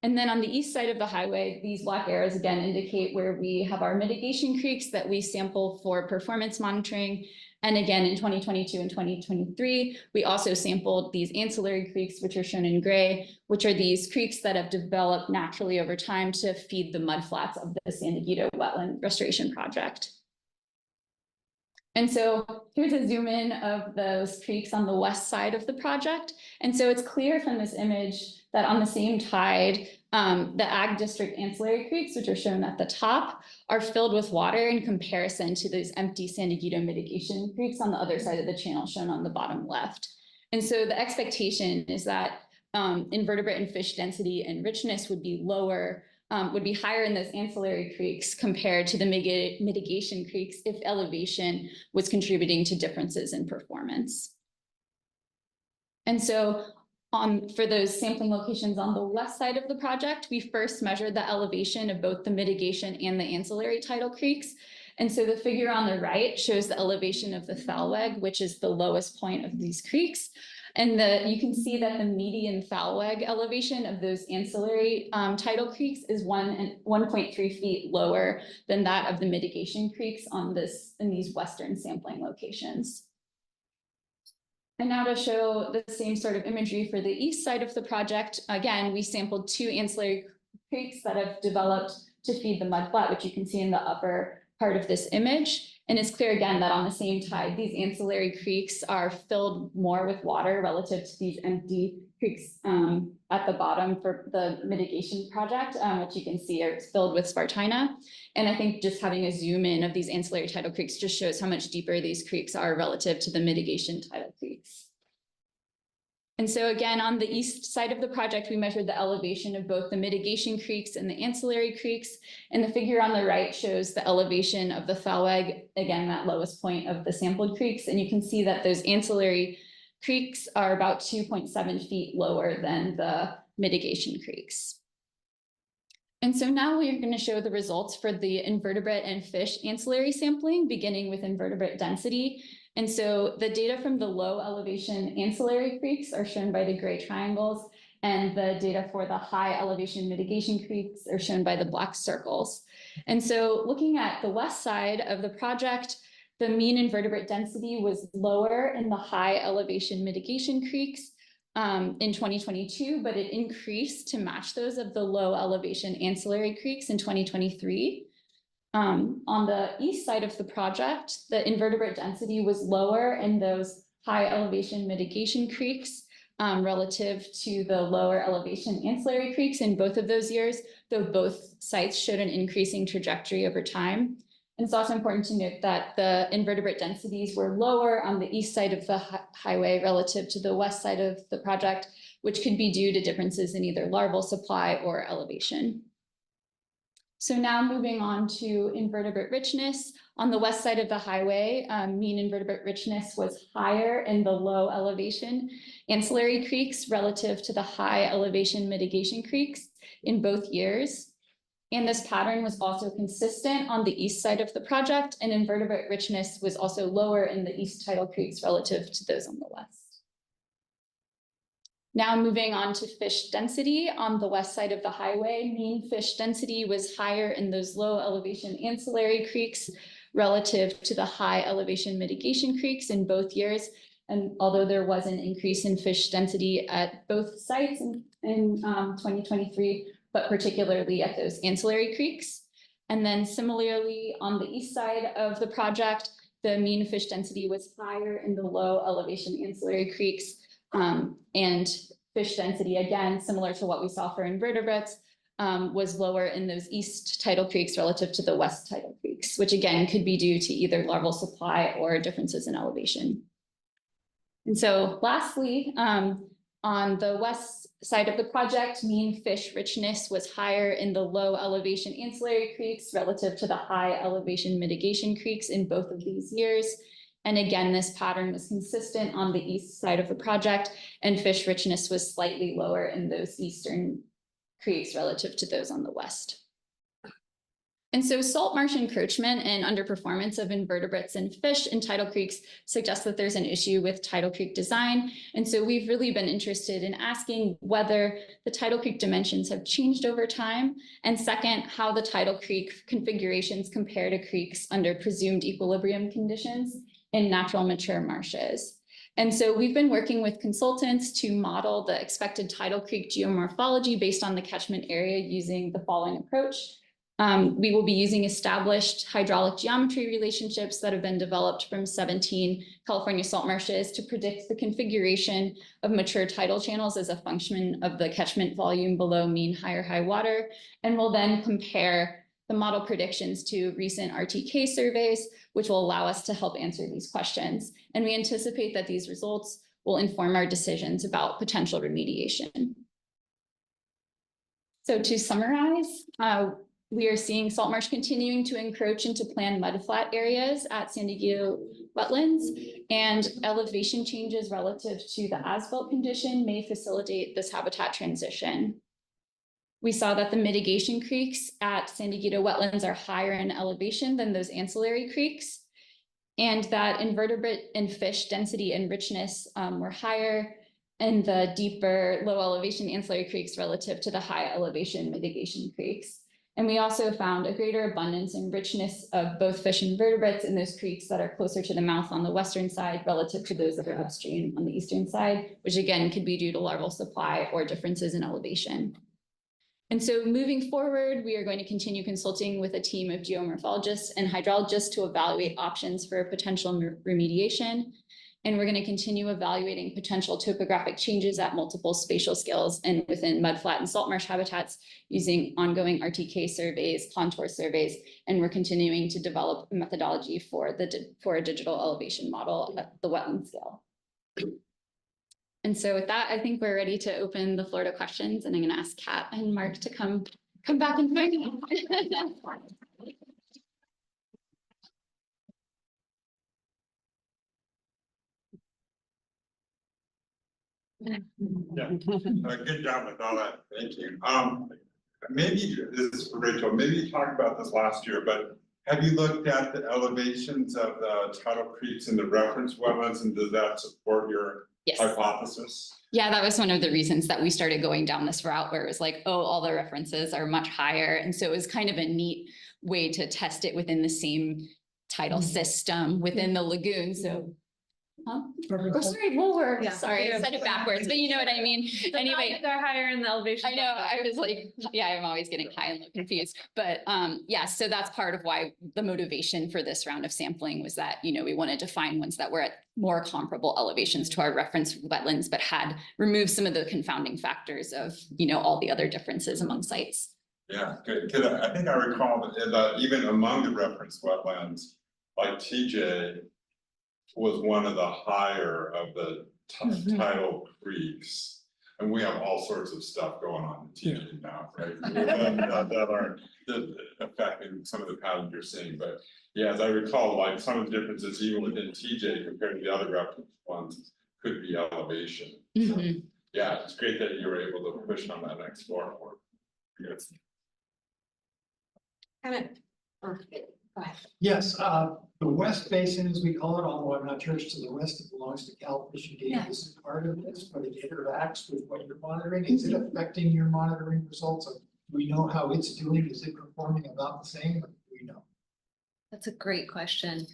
And then on the east side of the highway, these black arrows again indicate where we have our mitigation creeks that we sample for performance monitoring. And again, in 2022 and 2023, we also sampled these ancillary creeks, which are shown in gray, which are these creeks that have developed naturally over time to feed the mudflats of the San Dieguito Wetland Restoration Project. And so here's a zoom in of those creeks on the west side of the project. And so it's clear from this image that on the same tide, the Ag District ancillary creeks, which are shown at the top, are filled with water in comparison to those empty San Dieguito mitigation creeks on the other side of the channel shown on the bottom left. And so the expectation is that invertebrate and fish density and richness would be lower, would be higher in those ancillary creeks compared to the mitigation creeks if elevation was contributing to differences in performance. And so for those sampling locations on the west side of the project, we first measured the elevation of both the mitigation and the ancillary tidal creeks. And so the figure on the right shows the elevation of the thalweg, which is the lowest point of these creeks. And you can see that the median thalweg elevation of those ancillary tidal creeks is 1.3 feet lower than that of the mitigation creeks in these western sampling locations. And now to show the same sort of imagery for the east side of the project, again, we sampled 2 ancillary creeks that have developed to feed the mudflat, which you can see in the upper part of this image. And it's clear again that on the same tide, these ancillary creeks are filled more with water relative to these empty creeks at the bottom for the mitigation project, which you can see are filled with Spartina. And I think just having a zoom in of these ancillary tidal creeks just shows how much deeper these creeks are relative to the mitigation tidal creeks. And so again, on the east side of the project, we measured the elevation of both the mitigation creeks and the ancillary creeks. And the figure on the right shows the elevation of the thalweg, again, that lowest point of the sampled creeks. And you can see that those ancillary creeks are about 2.7 feet lower than the mitigation creeks. And so now we are going to show the results for the invertebrate and fish ancillary sampling, beginning with invertebrate density. And so the data from the low elevation ancillary creeks are shown by the gray triangles, and the data for the high elevation mitigation creeks are shown by the black circles. And so looking at the west side of the project, the mean invertebrate density was lower in the high elevation mitigation creeks in 2022, but it increased to match those of the low elevation ancillary creeks in 2023. On the east side of the project, the invertebrate density was lower in those high elevation mitigation creeks relative to the lower elevation ancillary creeks in both of those years, though both sites showed an increasing trajectory over time. And it's also important to note that the invertebrate densities were lower on the east side of the highway relative to the west side of the project, which could be due to differences in either larval supply or elevation. So now moving on to invertebrate richness. On the west side of the highway, mean invertebrate richness was higher in the low elevation ancillary creeks relative to the high elevation mitigation creeks in both years. And this pattern was also consistent on the east side of the project, and invertebrate richness was also lower in the east tidal creeks relative to those on the west. Now moving on to fish density on the west side of the highway, mean fish density was higher in those low elevation ancillary creeks relative to the high elevation mitigation creeks in both years. And although there was an increase in fish density at both sites in 2023, but particularly at those ancillary creeks. And then similarly on the east side of the project, the mean fish density was higher in the low elevation ancillary creeks. And fish density, again, similar to what we saw for invertebrates, was lower in those east tidal creeks relative to the west tidal creeks, which again could be due to either larval supply or differences in elevation. And so lastly, on the west side of the project, mean fish richness was higher in the low elevation ancillary creeks relative to the high elevation mitigation creeks in both of these years. And again, this pattern was consistent on the east side of the project, and fish richness was slightly lower in those eastern creeks relative to those on the west. And so salt marsh encroachment and underperformance of invertebrates and fish in tidal creeks suggests that there's an issue with tidal creek design. And so we've really been interested in asking whether the tidal creek dimensions have changed over time. And second, how the tidal creek configurations compare to creeks under presumed equilibrium conditions in natural mature marshes. And so we've been working with consultants to model the expected tidal creek geomorphology based on the catchment area using the following approach. We will be using established hydraulic geometry relationships that have been developed from 17 California salt marshes to predict the configuration of mature tidal channels as a function of the catchment volume below mean high water. And we'll then compare the model predictions to recent RTK surveys, which will allow us to help answer these questions. And we anticipate that these results will inform our decisions about potential remediation. So to summarize, we are seeing salt marsh continuing to encroach into planned mudflat areas at San Dieguito Wetlands, and elevation changes relative to the as-built condition may facilitate this habitat transition. We saw that the mitigation creeks at San Dieguito Wetlands are higher in elevation than those ancillary creeks, and that invertebrate and fish density and richness were higher in the deeper low elevation ancillary creeks relative to the high elevation mitigation creeks. And we also found a greater abundance and richness of both fish and vertebrates in those creeks that are closer to the mouth on the western side relative to those that are upstream on the eastern side, which again could be due to larval supply or differences in elevation. And so moving forward, we are going to continue consulting with a team of geomorphologists and hydrologists to evaluate options for potential remediation. And we're going to continue evaluating potential topographic changes at multiple spatial scales and within mudflat and salt marsh habitats using ongoing RTK surveys, contour surveys, and we're continuing to develop a methodology for a digital elevation model at the wetland scale. And so with that, I think we're ready to open the floor to questions, and I'm going to ask Kat and Mark to come back and join me. Yeah, good job with all that. Thank you. Maybe this is for Rachel. Maybe you talked about this last year, but have you looked at the elevations of the tidal creeks in the reference wetlands, and does that support your hypothesis? Yeah, that was one of the reasons that we started going down this route, where it was like, oh, all the references are much higher. And so it was kind of a neat way to test it within the same tidal system within the lagoon. So oh, sorry, lower. Yeah. Sorry, I said it backwards, but you know what I mean. Anyway, They're higher in the elevation. I know, I was like, yeah, I'm always getting high and low confused, but yeah, so that's part of why the motivation for this round of sampling was that, you know, we wanted to find ones that were at more comparable elevations to our reference wetlands, but had removed some of the confounding factors of, you know, all the other differences among sites. Yeah, good, cause I think I recall that even among the reference wetlands, like TJ. Was one of the higher of the Mhm. tidal creeks. And we have all sorts of stuff going on in TJ now, right? That are affecting some of the patterns you're seeing, but yeah, as I recall, like some of the differences even within TJ compared to the other reference ones could be elevation. So, Mhm. yeah, it's great that you were able to push on that and explore more. Yes. Yes, the West Basin, as we call it, although I'm not sure it's to the west, it belongs to Cal Fish and Game. This is part of this, but it interacts with what you're monitoring. Is it affecting your monitoring results? Do we know how it's doing? Is it performing about the same? Or do we know? That's a great question.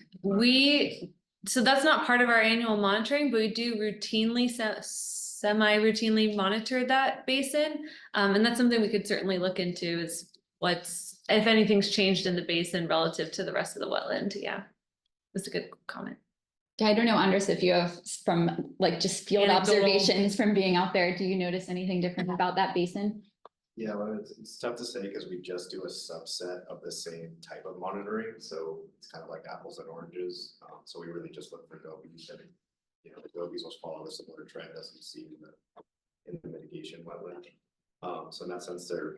So that's not part of our annual monitoring, but we do routinely, semi-routinely monitor that basin. And that's something we could certainly look into is if anything's changed in the basin relative to the rest of the wetland, yeah. That's a good comment. I don't know, Andres, if you have from like just field Anecdotal. observations from being out there, do you notice anything different about that basin? Yeah, well, it's tough to say because we just do a subset of the same type of monitoring, so it's kind of like apples and oranges. So we really just look for gobies and, you know, the gobies will follow a similar trend as we see in the mitigation wetland. So in that sense, there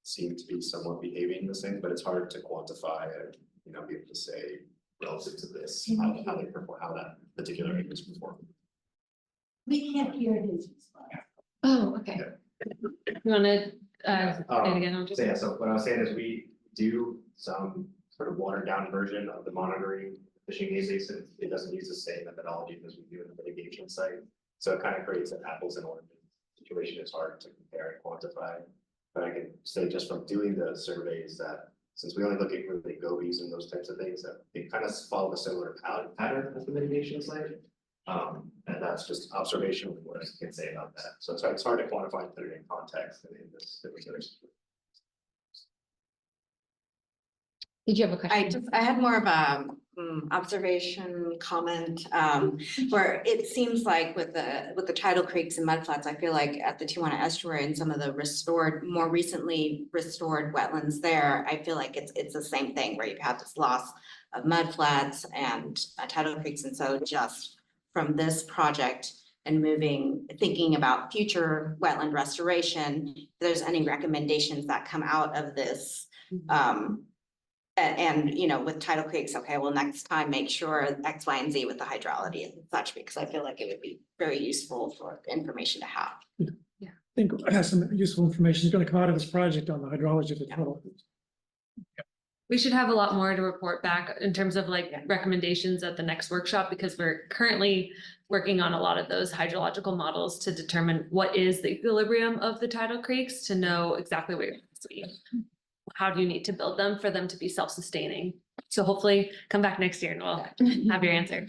seem to be somewhat behaving the same, but it's hard to quantify and, you know, be able to say relative to this, how they perform, how that particular acre is performing. We can't hear his. Oh, okay. You wanna, say it Um, again, I'm just. So yeah, so what I was saying is we do some sort of watered down version of the monitoring fishing game basin. It doesn't use the same methodology as we do in the mitigation site. So it kind of creates an apples and oranges situation. It's hard to compare and quantify. But I can say just from doing the surveys that since we only look at really gobies and those types of things, that they kind of follow a similar pattern as the mitigation site. And that's just observational what I can say about that. So it's hard to quantify and put it in context in this particular situation. Did you have a question? I had more of a observation comment, where it seems like with the tidal creeks and mudflats, I feel like at the Tijuana estuary and some of the more recently restored wetlands there, I feel like it's the same thing where you have this loss of mudflats and tidal creeks. And so just from this project and thinking about future wetland restoration, if there's any recommendations that come out of this, and you know, with tidal creeks, okay, well, next time, make sure X, Y, and Z with the hydrology and such, because I feel like it would be very useful for information to have. I think some useful information is going to come out of this project on the hydrology of the tunnel. We should have a lot more to report back in terms of like recommendations at the next workshop, because we're currently working on a lot of those hydrological models to determine what is the equilibrium of the tidal creeks, to know exactly where it's be. How do you need to build them for them to be self-sustaining? So hopefully come back next year and we'll have your answer.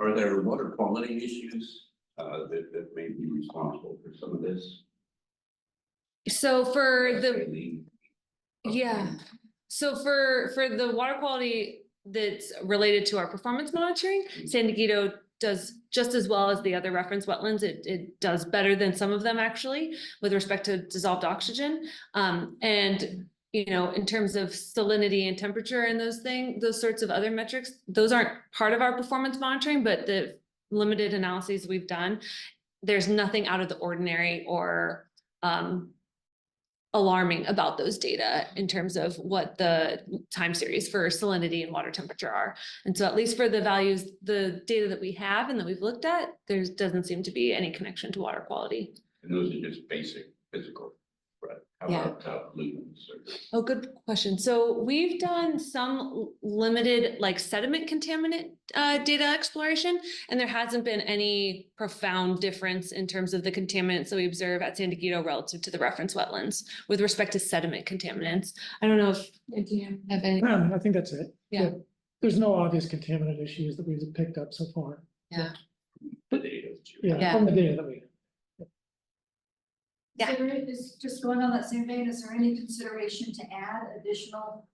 Are there water quality issues that may be responsible for some of this? So for the, Saline? yeah, so for the water quality that's related to our performance monitoring, San Dieguito does just as well as the other reference wetlands. It does better than some of them actually with respect to dissolved oxygen. And you know, in terms of salinity and temperature and those sorts of other metrics, those aren't part of our performance monitoring, but the limited analyses we've done, there's nothing out of the ordinary or alarming about those data in terms of what the time series for salinity and water temperature are. And so at least for the values, the data that we have and that we've looked at, there doesn't seem to be any connection to water quality. And those are just basic physical, right? How Yeah. about pollutants? Oh, good question. So we've done some limited like sediment contaminant data exploration, and there hasn't been any profound difference in terms of the contaminants that we observe at San Dieguito relative to the reference wetlands with respect to sediment contaminants. I don't know if do you have any. I think that's it. Yeah. There's no obvious contaminant issues that we've picked up so far. Yeah. The data that you Yeah, Yeah. from the data that we have. Yeah. So there is, just going on that same vein, is there any consideration to add additional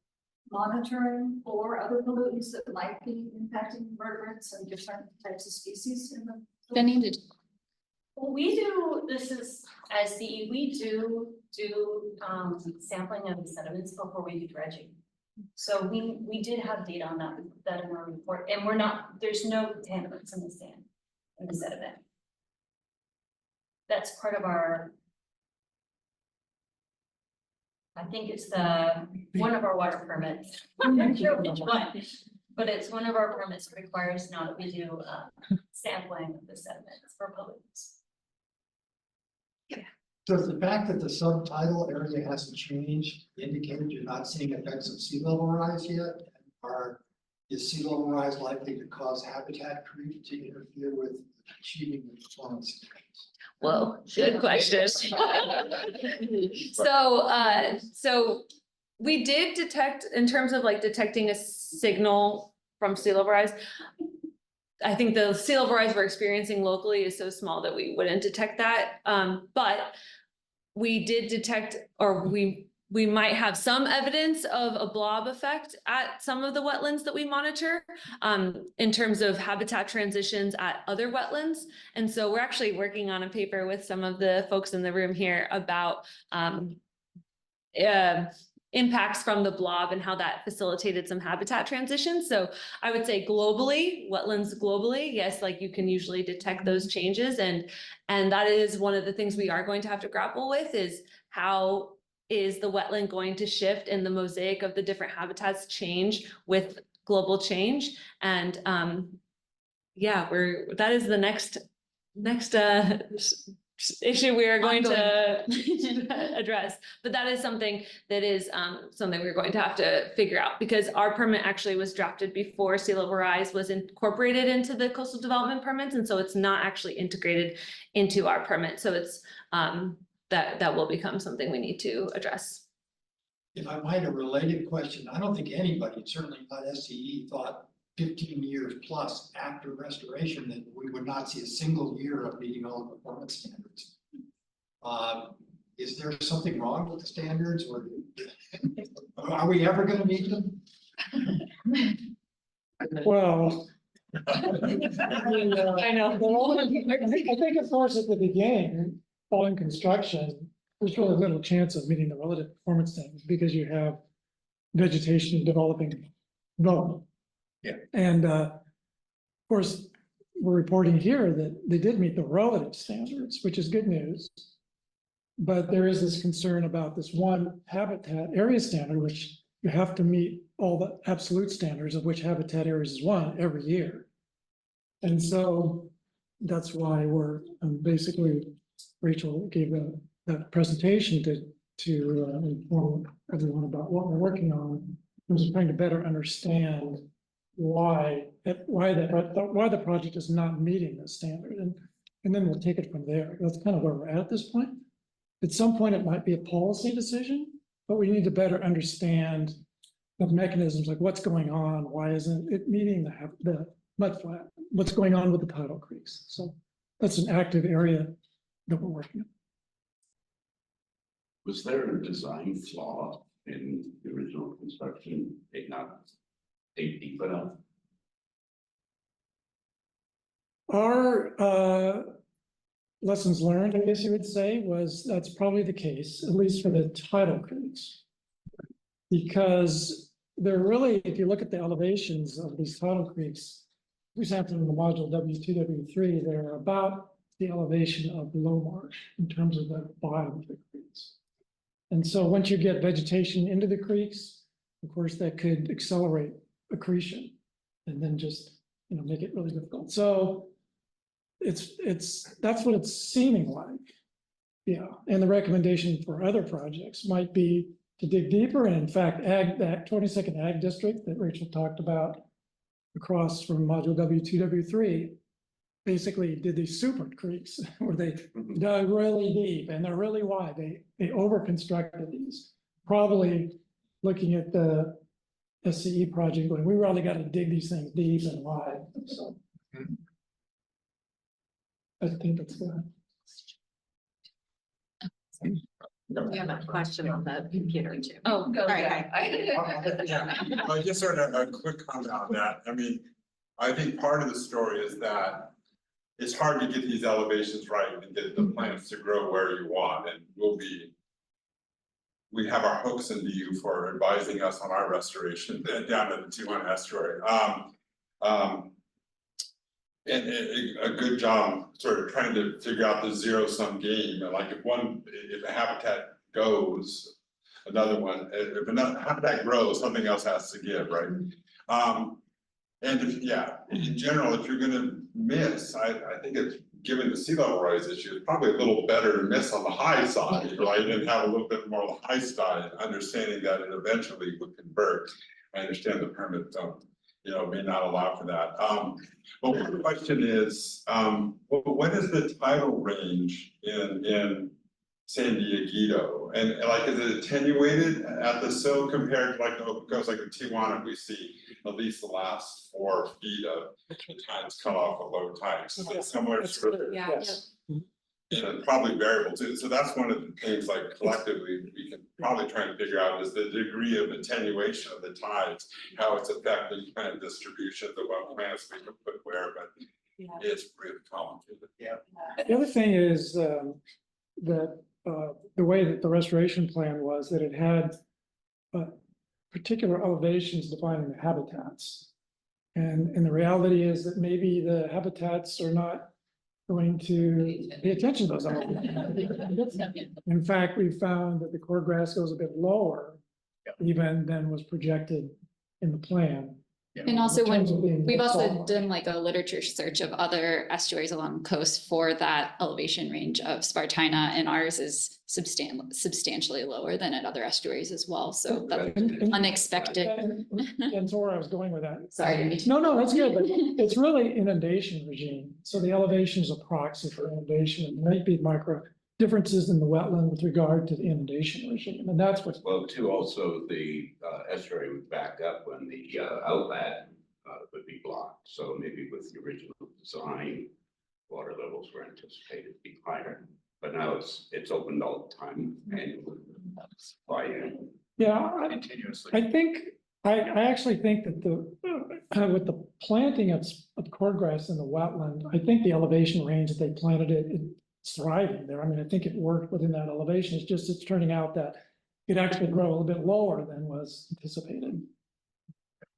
monitoring for other pollutants that might be impacting vertebrates and different types of species in the? Jenny, did Well, we do, this is, as CE, we do sampling of the sediments before we do dredging. So we did have data on that, we put that in our report, and we're not, there's no contaminants in the sand, in the sediment. That's part of our. I think it's one of our water permits. I'm not sure which one, but it's one of our permits that requires now that we do sampling of the sediments for pollutants. Does the fact that the subtidal area hasn't changed indicate you're not seeing effects of sea level rise yet? Is sea level rise likely to cause habitat creep to interfere with achieving the performance? Whoa, good question. So we did detect, in terms of like detecting a signal from sea level rise. I think the sea level rise we're experiencing locally is so small that we wouldn't detect that. But we did detect, or we might have some evidence of a blob effect at some of the wetlands that we monitor, in terms of habitat transitions at other wetlands. And so we're actually working on a paper with some of the folks in the room here about impacts from the blob and how that facilitated some habitat transitions. So I would say globally, wetlands globally, yes, like you can usually detect those changes. And that is one of the things we are going to have to grapple with, is how is the wetland going to shift and the mosaic of the different habitats change with global change. And yeah, that is the next issue we are going to address. But that is something that is something we're going to have to figure out, because our permit actually was drafted before sea level rise was incorporated into the coastal development permits. And so it's not actually integrated into our permit. So it's that will become something we need to address. If I might, a related question, I don't think anybody, certainly not SCE, thought 15 years plus after restoration that we would not see a single year of meeting all the performance standards. Is there something wrong with the standards, or are we ever going to meet them? Well. I know. I think of course at the beginning, following construction, there's really little chance of meeting the relative performance standards because you have vegetation developing development. Yeah. And of course, we're reporting here that they did meet the relative standards, which is good news. But there is this concern about this one habitat area standard, which you have to meet all the absolute standards, of which habitat areas is one every year. And so that's why we're basically, Rachel gave that presentation to inform everyone about what we're working on, in terms of trying to better understand why the project is not meeting the standard, and then we'll take it from there. That's kind of where we're at this point. At some point, it might be a policy decision, but we need to better understand the mechanisms, like what's going on, why isn't it meeting the mudflat, what's going on with the tidal creeks. So that's an active area that we're working on. Was there a design flaw in the original construction? It not dig deep enough? Our lessons learned, I guess you would say, was that's probably the case, at least for the tidal creeks. Because they're really, if you look at the elevations of these tidal creeks, for example, in the module W2, W3, they're about the elevation of low marsh in terms of the bottom of the creeks. And so once you get vegetation into the creeks, of course, that could accelerate accretion and then just, make it really difficult. So that's what it's seeming like. Yeah, and the recommendation for other projects might be to dig deeper. And in fact, that 22nd Ag District that Rachel talked about across from module W2, W3, basically did these super creeks where they dug really deep and they're really wide. They over constructed these, probably looking at the SCE project going, we really got to dig these things deep and wide. So I think that's good. We have a question on the computer too. Oh, go. Sorry, I just sort of a quick comment on that. I mean, I think part of the story is that it's hard to get these elevations right and get the plants to grow where you want, and we have our hooks into you for advising us on our restoration down at the Tijuana estuary. And a good job sort of trying to figure out the zero-sum game, and like if a habitat goes, another one, if another habitat grows, something else has to give, right? And in general, if you're gonna miss, I think it's, given the sea level rise issue, it's probably a little better to miss on the high side, right? And have a little bit more on the high side, understanding that it eventually would convert. I understand the permit, may not allow for that. But one question is, what is the tidal range in San Dieguito? And like, is it attenuated at the sill compared to like, because like in Tijuana, we see at least the last 4 feet of the tides cut off at low tide. So it's similar to, Yeah. Yes. and probably variable too. So that's one of the things, like collectively, we can probably try and figure out is the degree of attenuation of the tides, how it's affecting plant distribution, the what plants we can put where, but it's really complicated. The other thing is, that, the way that the restoration plan was that it had particular elevations defining the habitats. And the reality is that maybe the habitats are not going to pay attention to those elements. In fact, we found that the cordgrass goes a bit lower even than was projected in the plan. And also In terms of being we've also salt. done like a literature search of other estuaries along the coast for that elevation range of Spartina, and ours is substantially lower than at other estuaries as well, so that's unexpected. And so where I was going with that. Sorry. No, that's good, but it's really inundation regime. So the elevation is a proxy for inundation, and there might be micro differences in the wetland with regard to the inundation regime, and that's what. Well, too, also the estuary would back up when the outlet would be blocked. So maybe with the original design, water levels were anticipated to be higher. But now it's opened all the time and Continuously. I actually think that with the planting of cordgrass in the wetland, I think the elevation range that they planted it's thriving there. I mean, I think it worked within that elevation. It's turning out that it actually grew a little bit lower than was anticipated.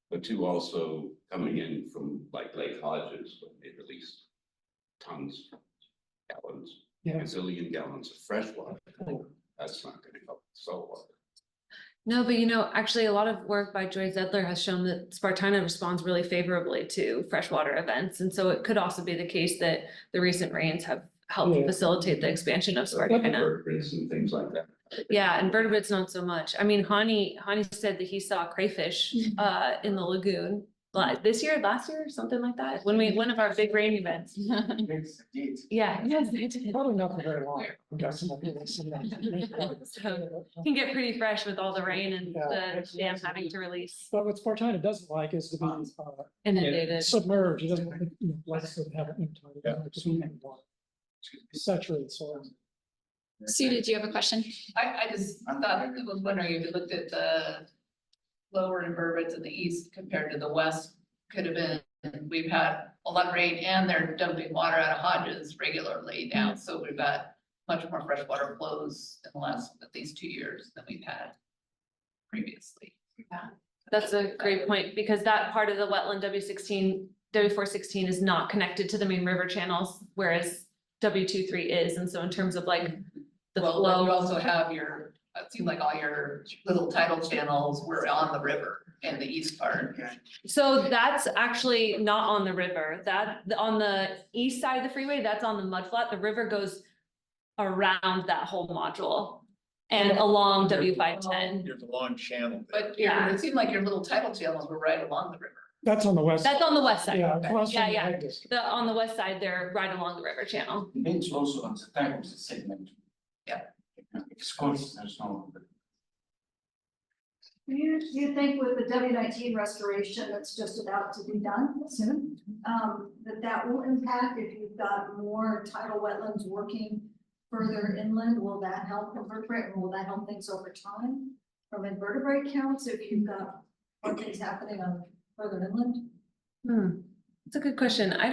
But too, also coming in from like Lake Hodges, when they released tons, gallons, gazillion gallons of fresh water. That's not going to help salt water. No, but actually a lot of work by Joy Zedler has shown that Spartina responds really favorably to freshwater events. And so it could also be the case that the recent rains have helped facilitate the expansion of Spartina. Vertebrates and things like that. Yeah, invertebrates not so much. I mean, Hani said that he saw crayfish in the lagoon last year, something like that. One of our big rain events. Yeah, yes, they did. Probably not for very long. I'm guessing. So, can get pretty fresh with all the rain and the dam having to release. But what Spartina doesn't like is to be Inundated. submerged. It doesn't like to have it in saturated soil. Sue, did you have a question? I was wondering if you looked at the lower invertebrates in the east compared to the west, could have been, we've had a lot of rain and they're dumping water out of Hodges regularly now, so we've got much more freshwater flows in the last at least 2 years than we've had previously. That's a great point, because that part of the wetland W416 is not connected to the main river channels, whereas W23 is, and so in terms of like the flow. You also have it seemed like all your little tidal channels were on the river in the east part. So that's actually not on the river. On the east side of the freeway, that's on the mudflat. The river goes around that whole module and along W510. There's a long channel. But it seemed like your little tidal channels were right along the river. That's on the west. That's on the west side. Yeah, across from the Yeah. Ag District. On the west side, they're right along the river channel. Depends also on the time of the segment. Yeah. Of course, there's no. Do you think with the W19 restoration that's just about to be done soon, that will impact if you've got more tidal wetlands working further inland? Will that help invertebrate, and will that help things over time from invertebrate counts if you've got more things happening on further inland? That's a good question. I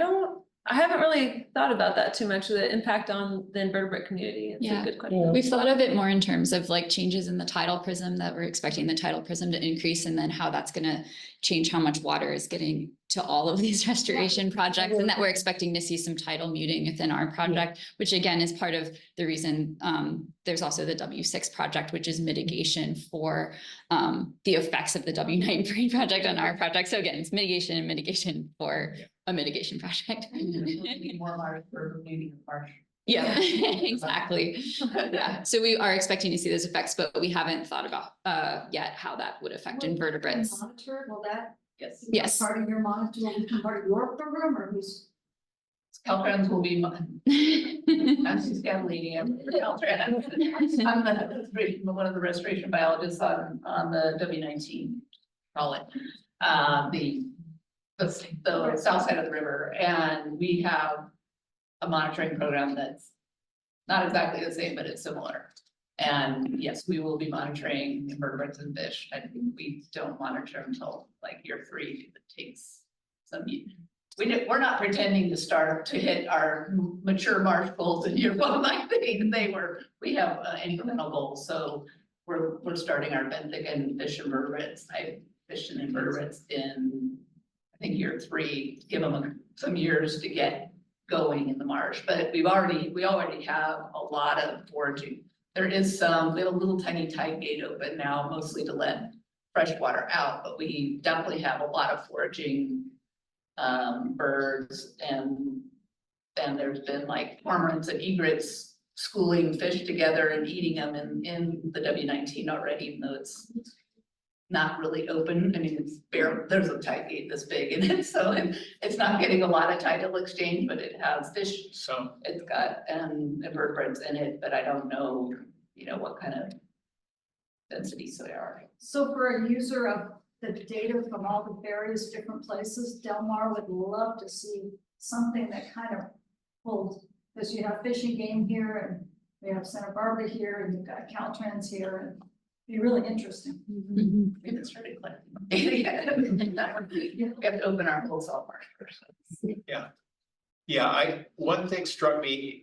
I haven't really thought about that too much, the impact on the invertebrate community. It's Yeah. a good question. We've thought of it more in terms of like changes in the tidal prism, that we're expecting the tidal prism to increase, and then how that's gonna change how much water is getting to all of these restoration projects, and that we're expecting to see some tidal muting within our project, which again is part of the reason there's also the W6 project, which is mitigation for the effects of the W9 brain project on our project. So again, it's mitigation and mitigation for a mitigation project. More March for maybe March. Yeah, exactly. Yeah, so we are expecting to see those effects, but we haven't thought about yet how that would affect invertebrates. Monitor, will that Yes. be Yes. part of your monitor, will become part of your program, or who's? Caltrans will be, I'm just kind of leading everybody. I'm one of the restoration biologists on the W19, call it, the south side of the river, and we have a monitoring program that's not exactly the same, but it's similar. And yes, we will be monitoring invertebrates and fish. I think we don't monitor until like year 3. It takes some years. We're not pretending to start to hit our mature marsh goals in year 1 like we have incremental goals. So we're starting our benthic and fish invertebrates. I fished in invertebrates in, I think, year 3, give them some years to get going in the marsh, but we already have a lot of foraging. There is some, we have a little tiny tide gate open now, mostly to let fresh water out, but we definitely have a lot of foraging birds, and there's been like cormorants and egrets schooling fish together and eating them in the W19 already, even though it's not really open. I mean, it's bare, there's a tide gate this big in it, so it's not getting a lot of tidal exchange, but it has fish. So It's got invertebrates in it, but I don't know, what kind of densities they are. So for a user of the data from all the various different places, Del Mar would love to see something that kind of pulls, because you have Fish and Game here, and we have Santa Barbara here, and you've got Caltrans here, and be really interesting. Mhm. We haven't started collecting data yet. We have to open our whole salt marsh first. yeah, one thing struck me,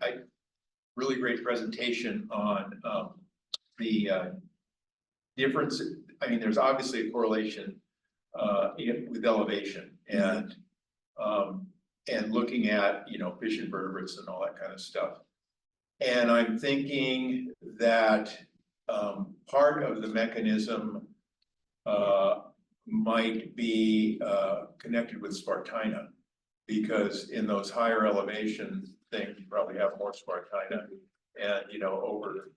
really great presentation on the difference. I mean, there's obviously a correlation with elevation and looking at, fish invertebrates and all that kind of stuff. And I'm thinking that part of the mechanism might be connected with Spartina, because in those higher elevation things, you probably have more Spartina and, over.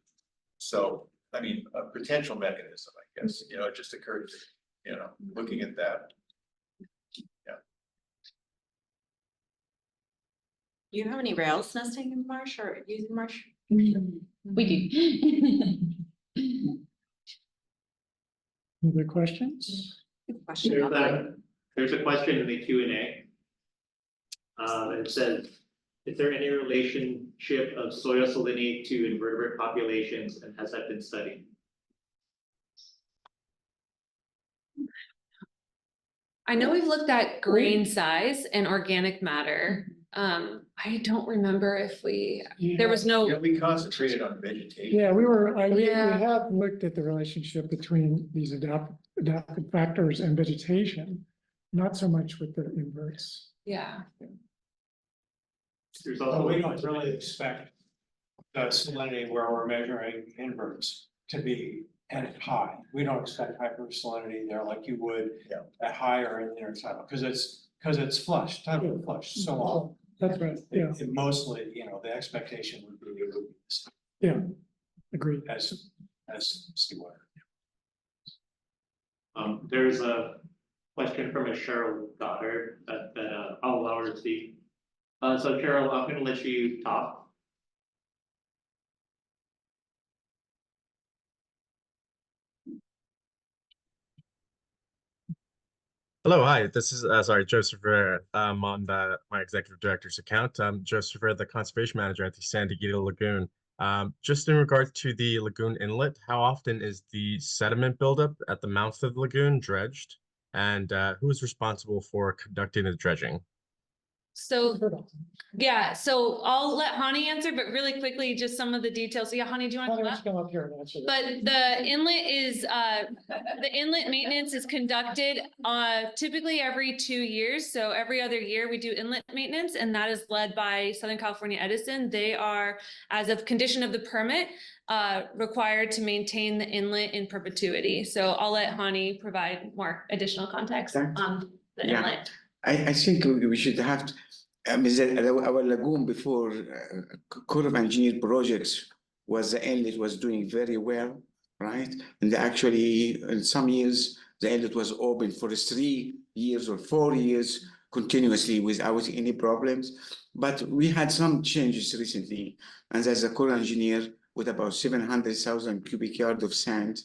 So, I mean, a potential mechanism, I guess, it just occurred, looking at that. Yeah. Do you have any rails nesting in marsh or using marsh? We do. Other questions? Good question. There's a question in the Q&A. It says, is there any relationship of soil salinity to invertebrate populations, and has that been studied? I know we've looked at grain size and organic matter. I don't remember if there was no. Yeah, we concentrated on vegetation. Yeah, we Yeah. have looked at the relationship between these adaptive factors and vegetation, not so much with the inverts. Yeah. There's Well, also we don't really expect the salinity where we're measuring inverts to be at high. We don't expect hypersalinity there like you would Yeah. at higher in there, because it's flush, tidal flush, so That's right, yeah, it mostly, the expectation would be it would be the same yeah, agreed. as seawater. there's a question from a Cheryl Goddard that I'll allow her to speak. So Cheryl, I'm gonna let you talk. Hello, hi. This is Joseph Rivera. I'm on my executive director's account. I'm Joseph Rivera, the conservation manager at the San Dieguito Lagoon. Just in regard to the lagoon inlet, how often is the sediment buildup at the mouth of the lagoon dredged? And who is responsible for conducting the dredging? So, yeah, so I'll let Hani answer, but really quickly, just some of the details. So yeah, Hani, do you want Why to don't come you come up here and answer this? But the inlet is, the inlet maintenance is conducted, typically every 2 years. So every other year we do inlet maintenance, and that is led by Southern California Edison. They are, as of condition of the permit, required to maintain the inlet in perpetuity. So I'll let Hani provide more additional context on the Yeah. inlet. I think we should have, our lagoon before Corps of Engineer projects was the inlet was doing very well, right? And actually, in some years, the inlet was open for 3 years or 4 years continuously without any problems. But we had some changes recently, and as a Corps engineer with about 700,000 cubic yards of sand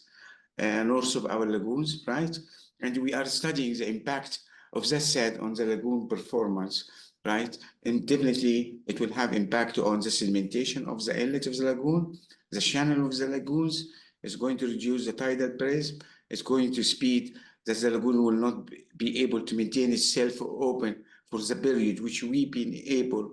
north of our lagoons, right? And we are studying the impact of that said on the lagoon performance, right? And definitely it will have impact on the sedimentation of the inlet of the lagoon, the channel of the lagoons. It's going to reduce the tidal breeze. It's going to speed that the lagoon will not be able to maintain itself open for the period which we've been able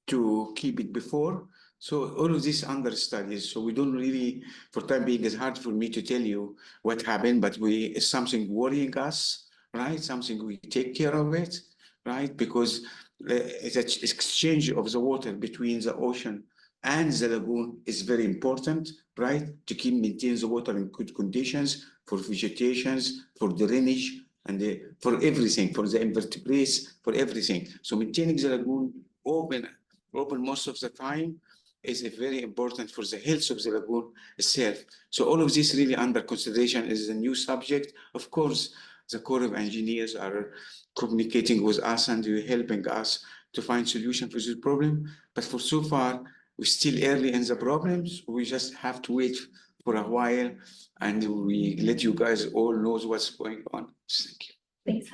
to keep it before. So all of this under studies. So we don't really, for time being, it's hard for me to tell you what happened, but it's something worrying us, right? Something we take care of it, right? Because it's an exchange of the water between the ocean and the lagoon is very important, right? To keep maintain the water in good conditions for vegetations, for drainage, and for everything, for the invertebrates, for everything. So maintaining the lagoon open most of the time is very important for the health of the lagoon itself. So all of this really under consideration is a new subject. Of course, the Corps of Engineers are communicating with us and helping us to find solution for this problem. But for so far, we're still early in the problems. We just have to wait for a while and we let you guys all know what's going on. Thank you. Thanks.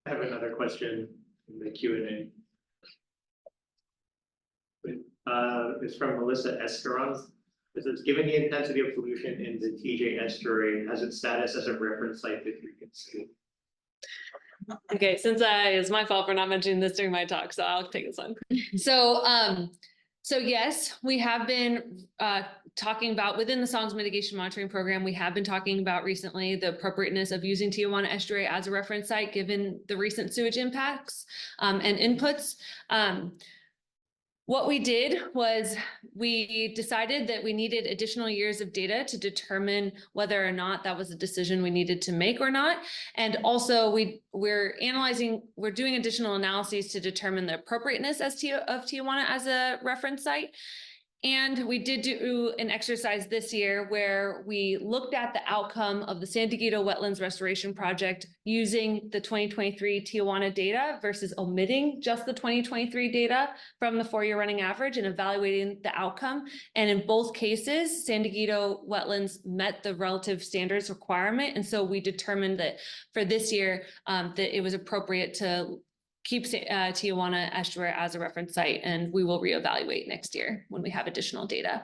I have another question in the Q&A. It's from Melissa Esperon. It says, given the intensity of pollution in the TJ estuary, has its status as a reference site been reconsidered? Okay, since it's my fault for not mentioning this during my talk, so I'll take this one. So yes, we have been talking about within the SONGS mitigation monitoring program, we have been talking about recently the appropriateness of using Tijuana estuary as a reference site, given the recent sewage impacts and inputs. What we did was we decided that we needed additional years of data to determine whether or not that was a decision we needed to make or not. And also we're doing additional analyses to determine the appropriateness of Tijuana as a reference site. And we did do an exercise this year where we looked at the outcome of the San Dieguito Wetlands Restoration Project using the 2023 Tijuana data versus omitting just the 2023 data from the 4-year running average and evaluating the outcome. And in both cases, San Dieguito Wetlands met the relative standards requirement. And so we determined that for this year, that it was appropriate to keep Tijuana estuary as a reference site, and we will reevaluate next year when we have additional data.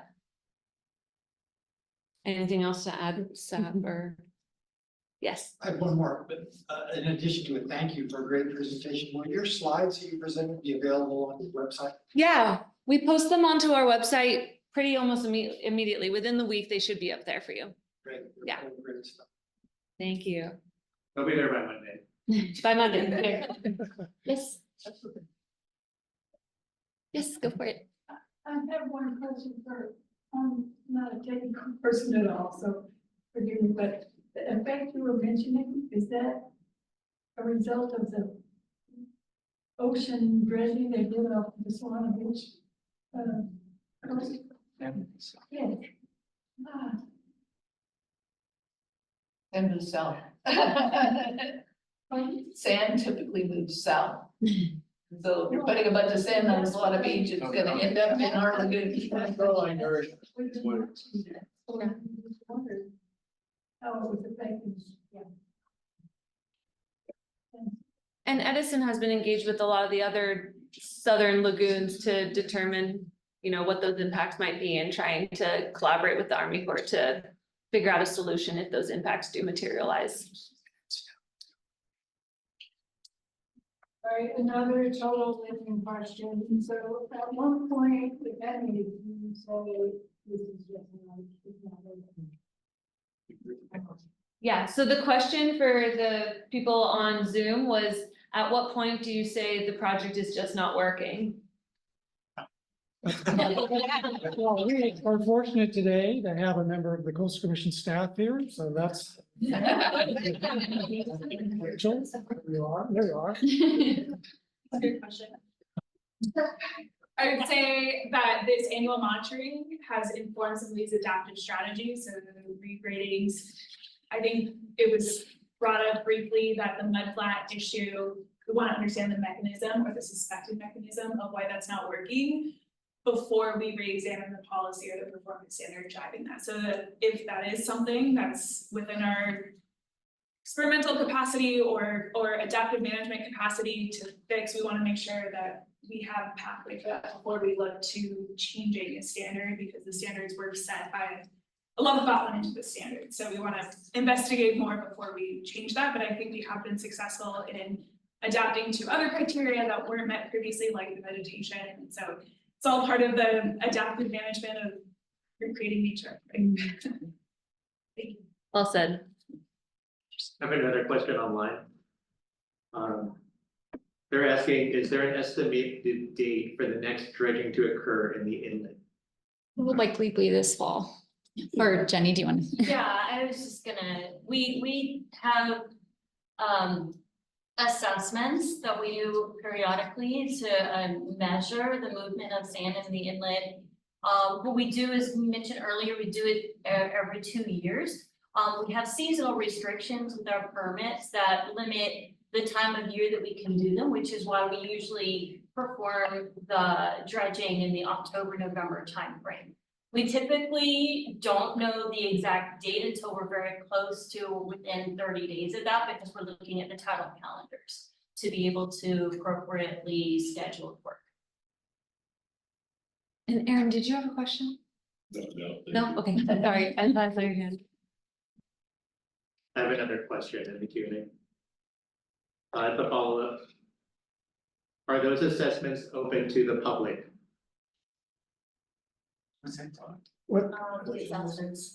Anything else to add, Sab, or? Yes. I have one more, but in addition to it, thank you for a great presentation. Will your slides that you presented be available on the website? Yeah, we post them onto our website almost immediately. Within the week, they should be up there for you. Great. Yeah. Great stuff. Thank you. They'll be there by Monday. By Monday. Yes. Yes, go for it. I have one question for, I'm not a technical person at all, so forgive me, but the effect you were mentioning, is that a result of the ocean dredging they did off the Solana Beach? Yes. And move south. Sand typically moves south. So if you're putting a bunch of sand on the Solana Beach, it's gonna end up in our lagoon. How it was affecting, yeah. And Edison has been engaged with a lot of the other southern lagoons to determine, what those impacts might be and trying to collaborate with the Army Corps to figure out a solution if those impacts do materialize. Right, another total living question. So at one point, if any, you say this is just like, it's not really- Yeah, so the question for the people on Zoom was, at what point do you say the project is just not working? Well, we are fortunate today to have a member of the Coastal Commission staff here, so that's. Rachel, there you are. That's a good question. I would say that this annual monitoring has informed some of these adaptive strategies, so the regradings. I think it was brought up briefly that the mudflat issue, we want to understand the mechanism or the suspected mechanism of why that's not working before we re-examine the policy or the performance standard driving that. So that if that is something that's within our experimental capacity or adaptive management capacity to fix, we want to make sure that we have a pathway for that before we look to changing a standard, because the standards were set by a lot of thought went into the standard. So we want to investigate more before we change that. But I think we have been successful in adapting to other criteria that weren't met previously, like the vegetation. And so it's all part of the adaptive management of recreating nature. Right? Thank you. Well said. I have another question online. They're asking, is there an estimated date for the next dredging to occur in the inlet? It would likely be this fall. Or Jenny, do you want to? Yeah, I was just gonna, we have assessments that we do periodically to measure the movement of sand in the inlet. What we do is, we mentioned earlier, we do it every 2 years. We have seasonal restrictions with our permits that limit the time of year that we can do them, which is why we usually perform the dredging in the October-November timeframe. We typically don't know the exact date until we're very close to within 30 days of that, because we're looking at the tidal calendars to be able to appropriately schedule work. And Aaron, did you have a question? No. No, okay, sorry, I thought your hand. I have another question in the Q&A. The follow-up. Are those assessments open to the public? What? The assessments.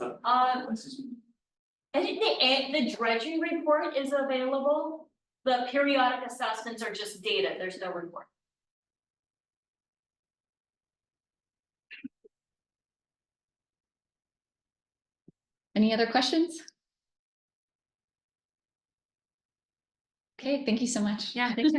I think the dredging report is available. The periodic assessments are just data. There's no report. Any other questions? Okay, thank you so much. Yeah, thank you.